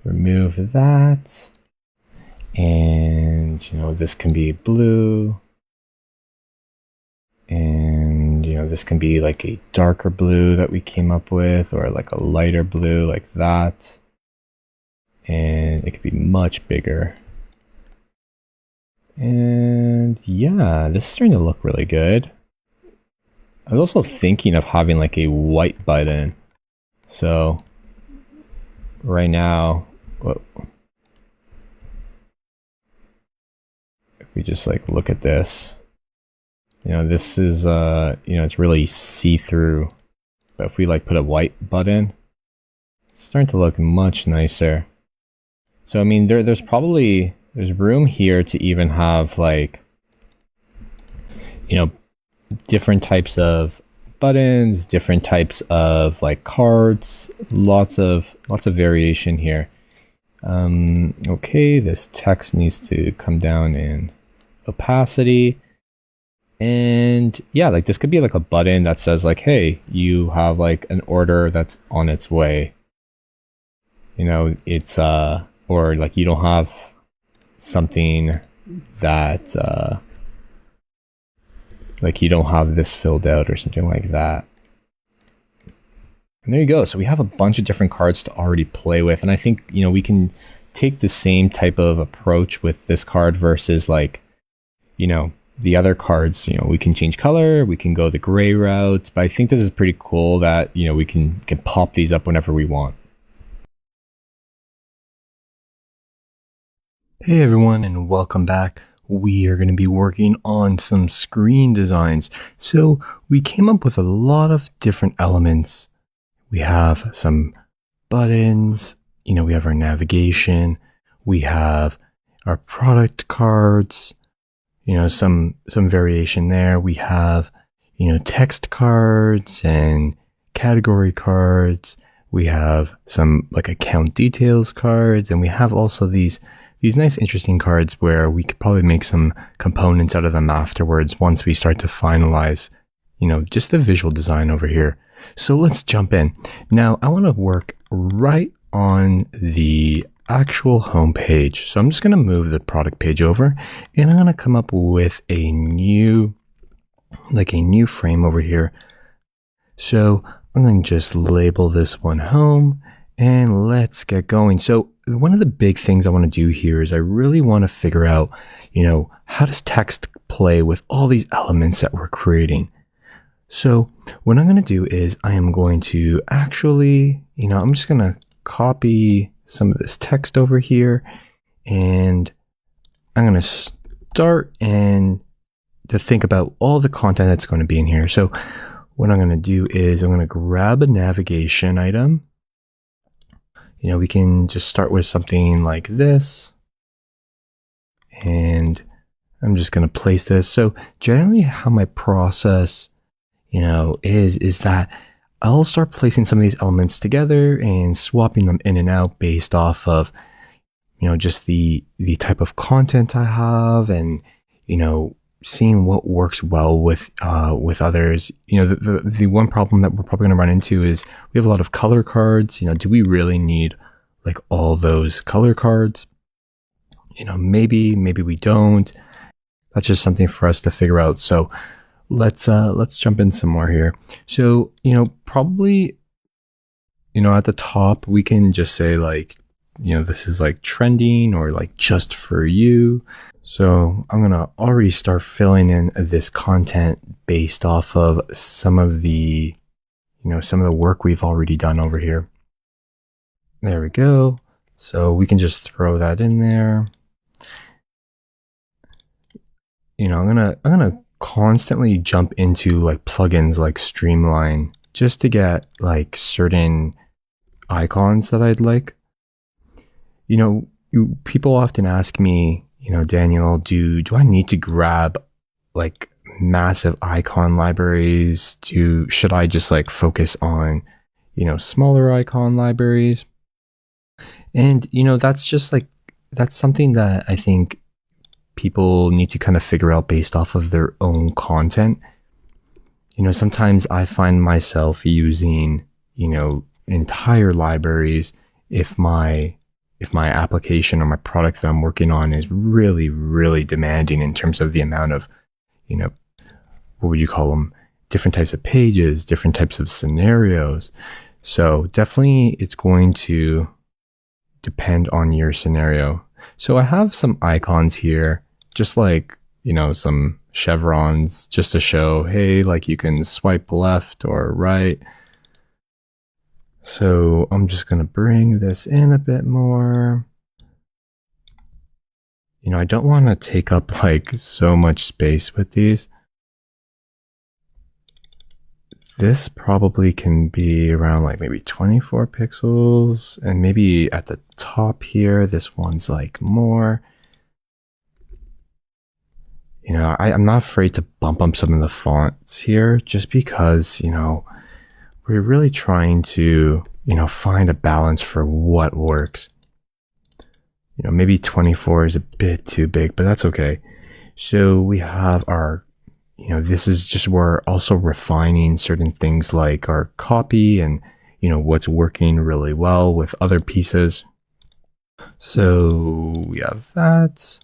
remove that. And, this can be blue. And, this can be like a darker blue that we came up with, or like a lighter blue like that. And it could be much bigger. And yeah, this is starting to look really good. I was also thinking of having like a white button. So right now, if we just like look at this, this is, it's really see-through. But if we like put a white button, it's starting to look much nicer. So, I mean, there's room here to even have like, different types of buttons, different types of like cards, lots of variation here. Okay, this text needs to come down in opacity. And yeah, like this could be like a button that says like, hey, you have like an order that's on its way. It's or like you don't have something that like you don't have this filled out or something like that. And there you go. So we have a bunch of different cards to already play with. And I think, we can take the same type of approach with this card versus like, the other cards. We can change color, we can go the gray route, but I think this is pretty cool that, we can pop these up whenever we want. Hey everyone, and welcome back. We are going to be working on some screen designs. So we came up with a lot of different elements. We have some buttons, we have our navigation, we have our product cards, some variation there. We have, text cards and category cards. We have some like account details cards, and we have also these nice interesting cards where we could probably make some components out of them afterwards once we start to finalize, just the visual design over here. So let's jump in. Now I want to work right on the actual home page. So I'm just going to move the product page over, and I'm going to come up with a new frame over here. So I'm going to just label this one home, and let's get going. So one of the big things I want to do here is I really want to figure out, how does text play with all these elements that we're creating? So what I'm going to do is I am going to actually, I'm just going to copy some of this text over here, and I'm going to start and to think about all the content that's going to be in here. So what I'm going to do is I'm going to grab a navigation item. We can just start with something like this, and I'm just going to place this. So generally how my process, is that I'll start placing some of these elements together and swapping them in and out based off of, just the type of content I have, and, seeing what works well with others. The one problem that we're probably going to run into is we have a lot of color cards. Do we really need like all those color cards? Maybe we don't. That's just something for us to figure out. So let's jump in some more here. So, probably, at the top, we can just say like, this is like trending or like just for you. So I'm going to already start filling in this content based off of some of the work we've already done over here. There we go. So we can just throw that in there. I'm gonna constantly jump into like plugins like Streamline just to get like certain icons that I'd like. People often ask me, Daniel, do I need to grab like massive icon libraries? Should I just like focus on, smaller icon libraries? And, that's just like that's something that I think people need to kind of figure out based off of their own content. Sometimes I find myself using, entire libraries if my application or my product that I'm working on is really, really demanding in terms of the amount of, what would you call them? Different types of pages, different types of scenarios. So definitely it's going to depend on your scenario. So I have some icons here, just like, some chevrons, just to show, hey, like you can swipe left or right. So I'm just going to bring this in a bit more. I don't want to take up like so much space with these. This probably can be around like maybe 24 pixels, and maybe at the top here, this one's like more. I'm not afraid to bump up some of the fonts here just because, we're really trying to, find a balance for what works. Maybe 24 is a bit too big, but that's okay. So we have our, this is just where we're also refining certain things like our copy and, what's working really well with other pieces. So we have that.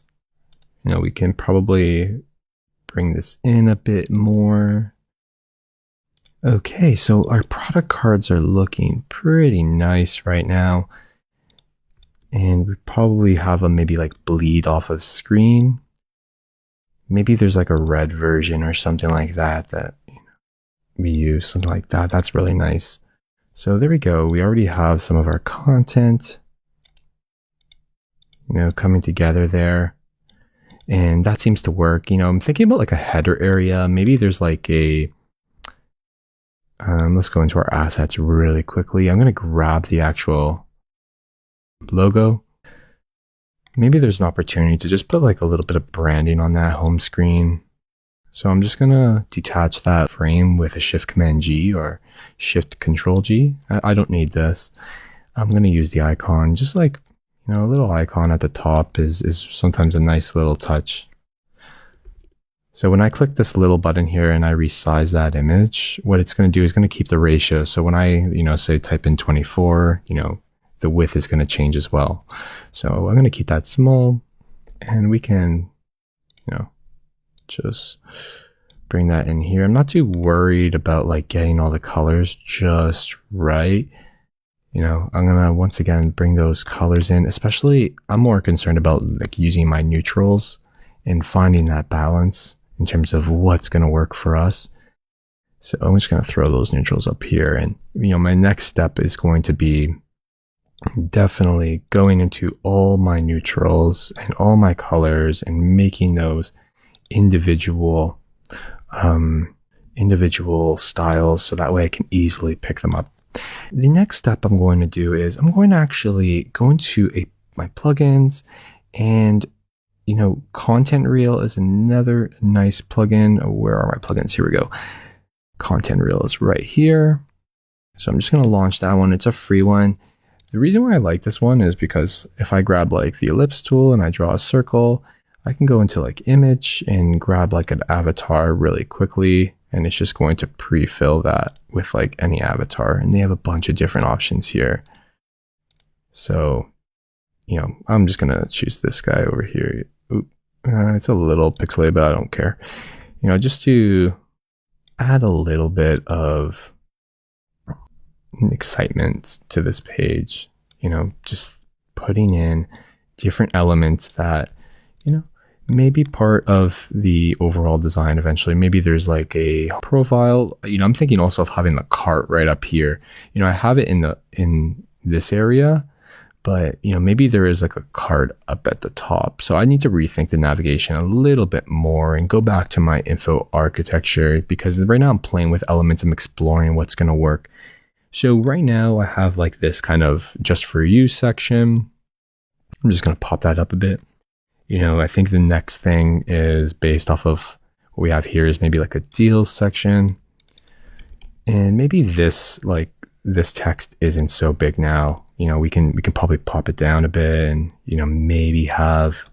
We can probably bring this in a bit more. Okay, so our product cards are looking pretty nice right now. And we probably have them maybe like bleed off of screen. Maybe there's like a red version or something like that we use, something like that. That's really nice. So there we go. We already have some of our content, coming together there. And that seems to work. I'm thinking about like a header area. Maybe there's like a, let's go into our assets really quickly. I'm going to grab the actual logo. Maybe there's an opportunity to just put like a little bit of branding on that home screen. So I'm just going to detach that frame with a Shift Command G or Shift Control G. I don't need this. I'm going to use the icon, just like, a little icon at the top is sometimes a nice little touch. So when I click this little button here and I resize that image, what it's going to do is going to keep the ratio. So when I, say type in 24, the width is going to change as well. So I'm going to keep that small, and we can, just bring that in here. I'm not too worried about like getting all the colors just right. I'm going to once again bring those colors in, especially I'm more concerned about like using my neutrals and finding that balance in terms of what's going to work for us. So I'm just going to throw those neutrals up here. And, my next step is going to be definitely going into all my neutrals and all my colors and making those individual styles. So that way I can easily pick them up. The next step I'm going to do is I'm going to actually go into my plugins, and Content Reel is another nice plugin. Where are my plugins? Here we go. Content Reel is right here. So I'm just going to launch that one. It's a free one. The reason why I like this one is because if I grab like the ellipse tool and I draw a circle, I can go into like image and grab like an avatar really quickly. And it's just going to pre-fill that with like any avatar. And they have a bunch of different options here. So, I'm just going to choose this guy over here. It's a little pixelated, but I don't care. Just to add a little bit of excitement to this page, just putting in different elements that, may be part of the overall design eventually. Maybe there's like a profile. I'm thinking also of having the cart right up here. I have it in this area, but maybe there is like a cart up at the top. So I need to rethink the navigation a little bit more and go back to my info architecture, because right now I'm playing with elements. I'm exploring what's going to work. So right now I have like this kind of just for you section. I'm just going to pop that up a bit. I think the next thing is based off of what we have here is maybe like a deals section. And maybe this text isn't so big now, we can probably pop it down a bit and, maybe have,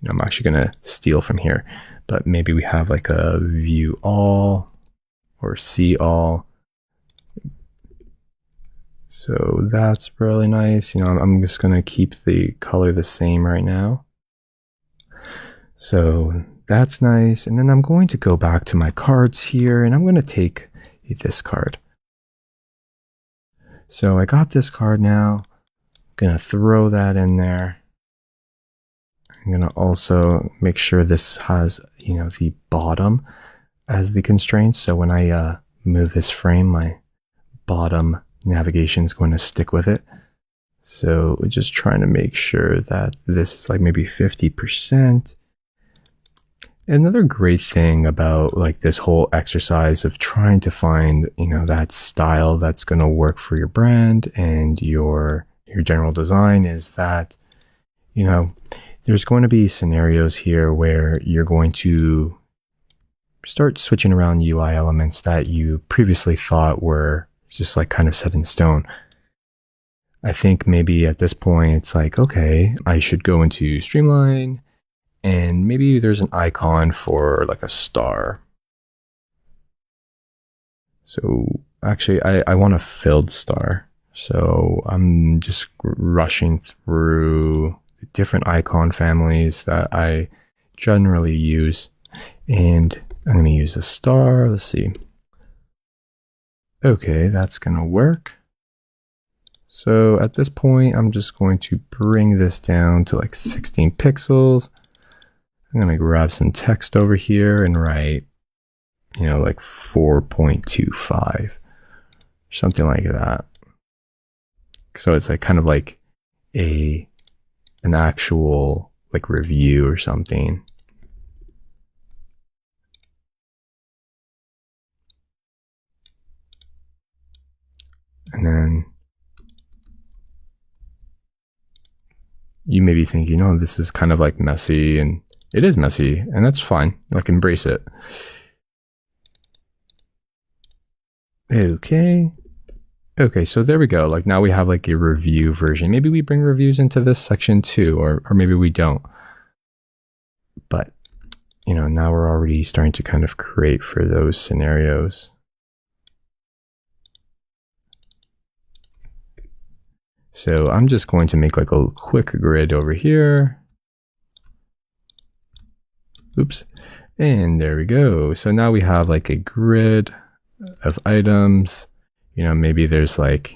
I'm actually going to steal from here, but maybe we have like a view all or see all. So that's really nice. I'm just going to keep the color the same right now. So that's nice. And then I'm going to go back to my cards here and I'm going to take this card. So I got this card now. I'm going to throw that in there. I'm going to also make sure this has, the bottom as the constraint. So when I move this frame, my bottom navigation is going to stick with it. So we're just trying to make sure that this is like maybe 50%. Another great thing about like this whole exercise of trying to find, that style that's going to work for your brand and your general design is that, there's going to be scenarios here where you're going to start switching around UI elements that you previously thought were just like kind of set in stone. I think maybe at this point it's like, okay, I should go into Streamline and maybe there's an icon for like a star. So actually I want a filled star. So I'm just rushing through the different icon families that I generally use. And I'm going to use a star. Let's see. Okay, that's going to work. So at this point, I'm just going to bring this down to like 16 pixels. I'm going to grab some text over here and write, like 4.25, something like that. So it's like kind of like an actual like review or something. And then you may be thinking, oh, this is kind of like messy, and it is messy, and that's fine. Like, embrace it. Okay. Okay, so there we go. Like now we have like a review version. Maybe we bring reviews into this section too, or maybe we don't. But, now we're already starting to kind of create for those scenarios. So I'm just going to make like a quick grid over here. Oops. And there we go. So now we have like a grid of items. Maybe there's like,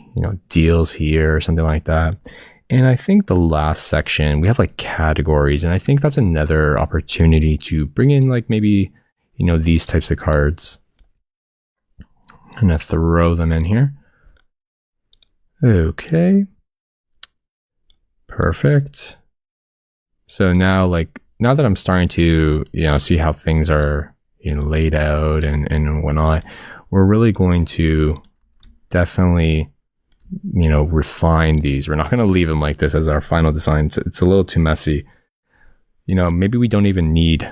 deals here or something like that. And I think the last section, we have like categories. And I think that's another opportunity to bring in like maybe, these types of cards. I'm going to throw them in here. Okay. Perfect. So now that I'm starting to, see how things are, laid out and whatnot, we're really going to definitely, refine these. We're not going to leave them like this as our final design. It's a little too messy. Maybe we don't even need,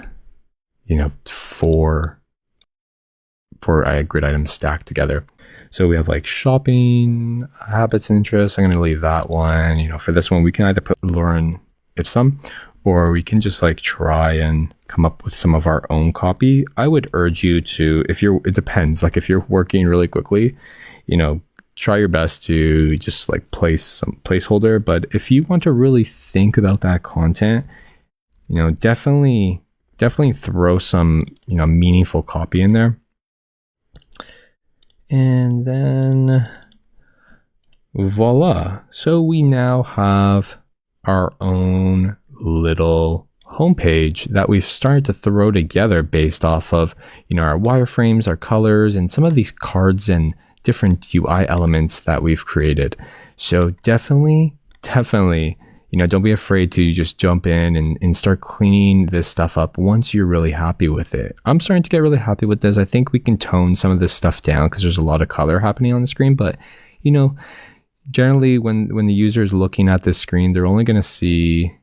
four grid items stacked together. So we have like shopping, habits and interests. I'm going to leave that one. For this one, we can either put Lorem Ipsum, or we can just like try and come up with some of our own copy. I would urge you to, it depends. Like if you're working really quickly, try your best to just like place some placeholder. But if you want to really think about that content, definitely throw some, meaningful copy in there. And then voila. So we now have our own little homepage that we've started to throw together based off of, our wireframes, our colors, and some of these cards and different UI elements that we've created. So definitely, don't be afraid to just jump in and start cleaning this stuff up once you're really happy with it. I'm starting to get really happy with this. I think we can tone some of this stuff down because there's a lot of color happening on the screen. But, generally when the user is looking at this screen, they're only going to see,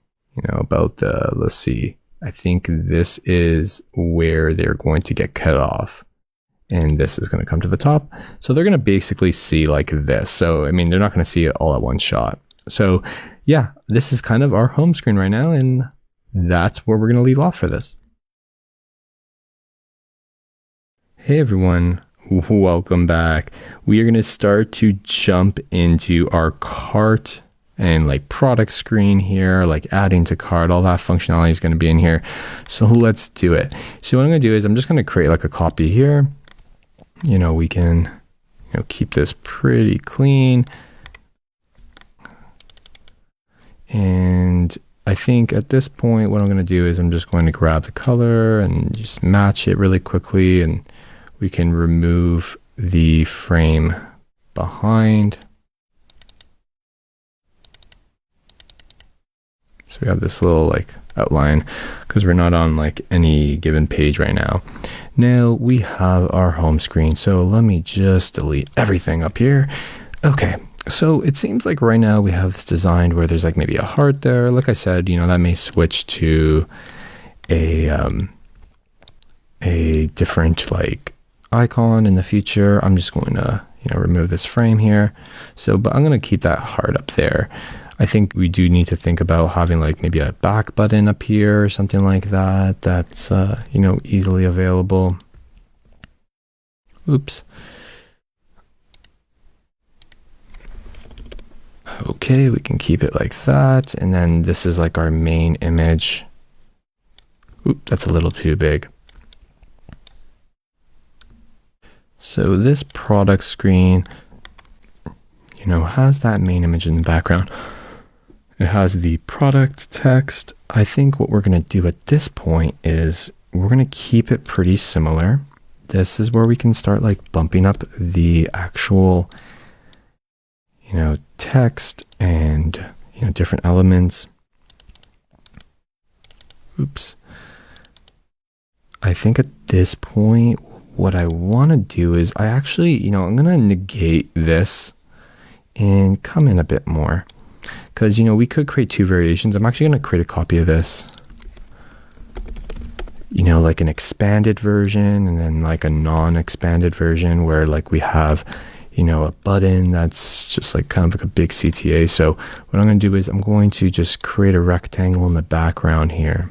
about let's see, I think this is where they're going to get cut off. and this is going to come to the top. So they're going to basically see like this. So, I mean, they're not going to see it all at one shot. So yeah, this is kind of our home screen right now, and that's where we're going to leave off for this. Hey everyone, welcome back. We are going to start to jump into our cart and like product screen here, like adding to cart, all that functionality is going to be in here. So let's do it. So what I'm going to do is I'm just going to create like a copy here. You know, we can, keep this pretty clean. And I think at this point, what I'm going to do is I'm just going to grab the color and just match it really quickly. And we can remove the frame behind. So we have this little like outline because we're not on like any given page right now. Now we have our home screen. So let me just delete everything up here. Okay. So it seems like right now we have this designed where there's like maybe a heart there. Like I said, that may switch to a different like icon in the future. I'm just going to, remove this frame here. So, but I'm going to keep that heart up there. I think we do need to think about having like maybe a back button up here or something like that. That's, easily available. Oops. Okay, we can keep it like that. And then this is like our main image. Oop, that's a little too big. So this product screen, has that main image in the background. It has the product text. I think what we're going to do at this point is we're going to keep it pretty similar. This is where we can start like bumping up the actual text and, different elements. Oops. I think at this point, what I want to do is I actually, I'm going to negate this and come in a bit more because, we could create two variations. I'm actually going to create a copy of this, like an expanded version and then like a non-expanded version where like we have a button that's just like kind of like a big CTA. So what I'm going to do is I'm going to just create a rectangle in the background here.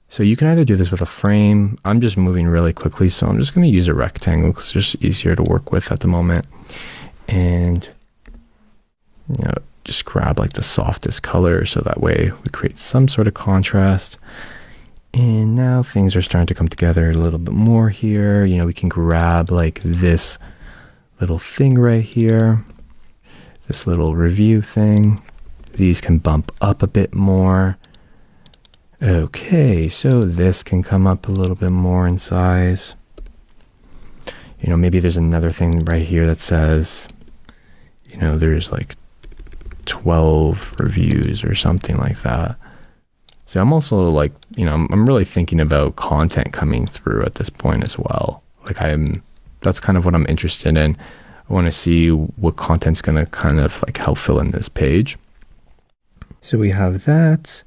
So you can either do this with a frame. I'm just moving really quickly, so I'm just going to use a rectangle because it's just easier to work with at the moment. And just grab like the softest color so that way we create some sort of contrast. And now things are starting to come together a little bit more here. We can grab like this little thing right here, this little review thing. These can bump up a bit more. Okay, so this can come up a little bit more in size. Maybe there's another thing right here that says, there's like 12 reviews or something like that. So I'm also like, I'm really thinking about content coming through at this point as well. Like that's kind of what I'm interested in. I want to see what content's going to kind of like help fill in this page. So we have that.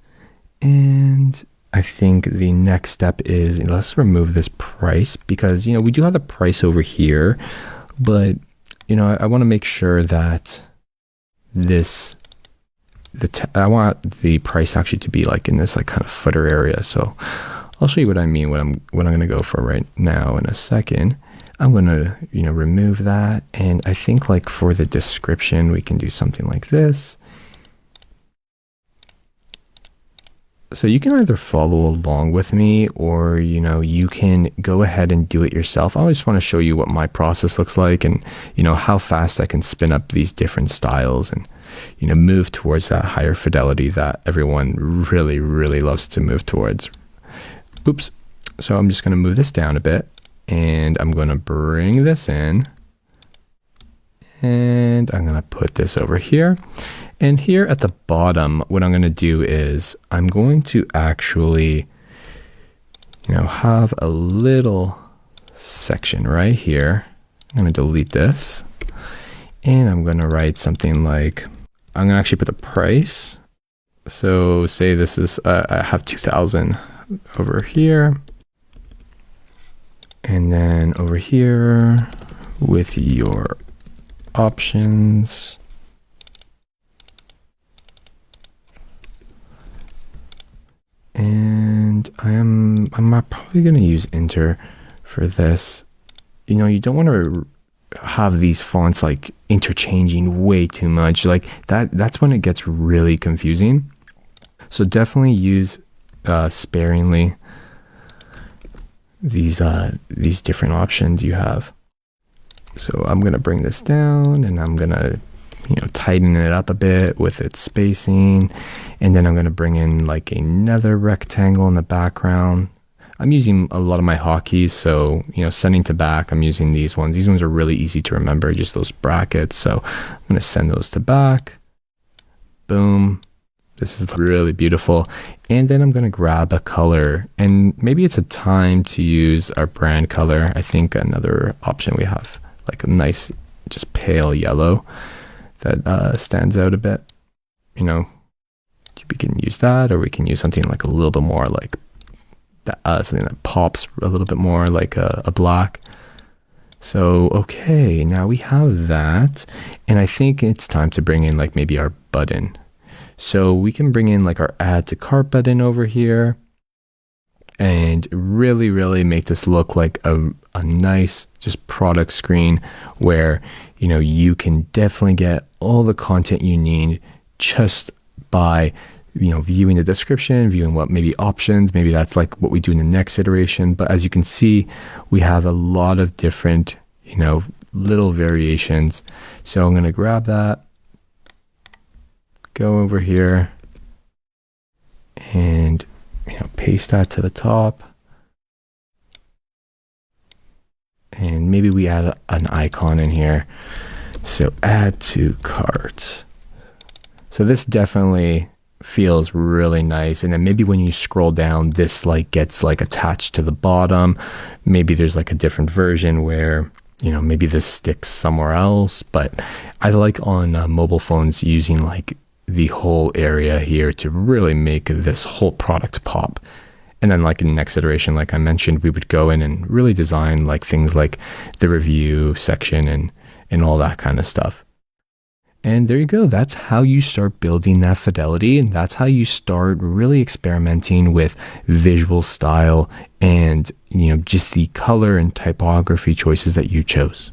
And I think the next step is let's remove this price because, we do have the price over here, but, I want to make sure that I want the price actually to be like in this like kind of footer area. So I'll show you what I mean, what I'm going to go for right now in a second. I'm going to, remove that. And I think like for the description, we can do something like this. So you can either follow along with me or, you can go ahead and do it yourself. I just want to show you what my process looks like and, how fast I can spin up these different styles and, move towards that higher fidelity that everyone really, really loves to move towards. Oops. So I'm just going to move this down a bit and I'm going to bring this in and I'm going to put this over here. And here at the bottom, what I'm going to do is I'm going to actually, have a little section right here. I'm going to delete this and I'm going to write something like, I'm going to actually put the price. So say this is, I have 2000 over here. And then over here with your options, and I'm probably going to use Enter for this. You know, you don't want to have these fonts like interchanging way too much. Like that's when it gets really confusing. So definitely use sparingly these different options you have. So I'm gonna bring this down, and I'm gonna, you know, tighten it up a bit with its spacing, and then I'm gonna bring in like another rectangle in the background. I'm using a lot of my hotkeys, so, you know, sending to back, I'm using these ones. These ones are really easy to remember, just those brackets. So I'm gonna send those to back. Boom. This is really beautiful. And then I'm going to grab a color, and maybe it's a time to use our brand color. I think another option we have, like a nice, just pale yellow that stands out a bit. You know, we can use that, or we can use something like a little bit more like that, something that pops a little bit more like a black. So, okay, now we have that. And I think it's time to bring in like maybe our button. So we can bring in like our add to cart button over here and really make this look like a nice just product screen where, you know, you can definitely get all the content you need just by, you know, viewing the description, viewing what maybe options, maybe that's like what we do in the next iteration. But as you can see, we have a lot of different, you know, little variations. So I'm going to grab that. Go over here and, you know, paste that to the top, and maybe we add an icon in here. So add to cart. So this definitely feels really nice. And then maybe when you scroll down, this like gets like attached to the bottom. Maybe there's like a different version where, you know, maybe this sticks somewhere else. But I like on mobile phones using like the whole area here to really make this whole product pop. And then like in the next iteration, like I mentioned, we would go in and really design like things like the review section and all that kind of stuff. And there you go. That's how you start building that fidelity, and that's how you start really experimenting with visual style and, you know, just the color and typography choices that you chose.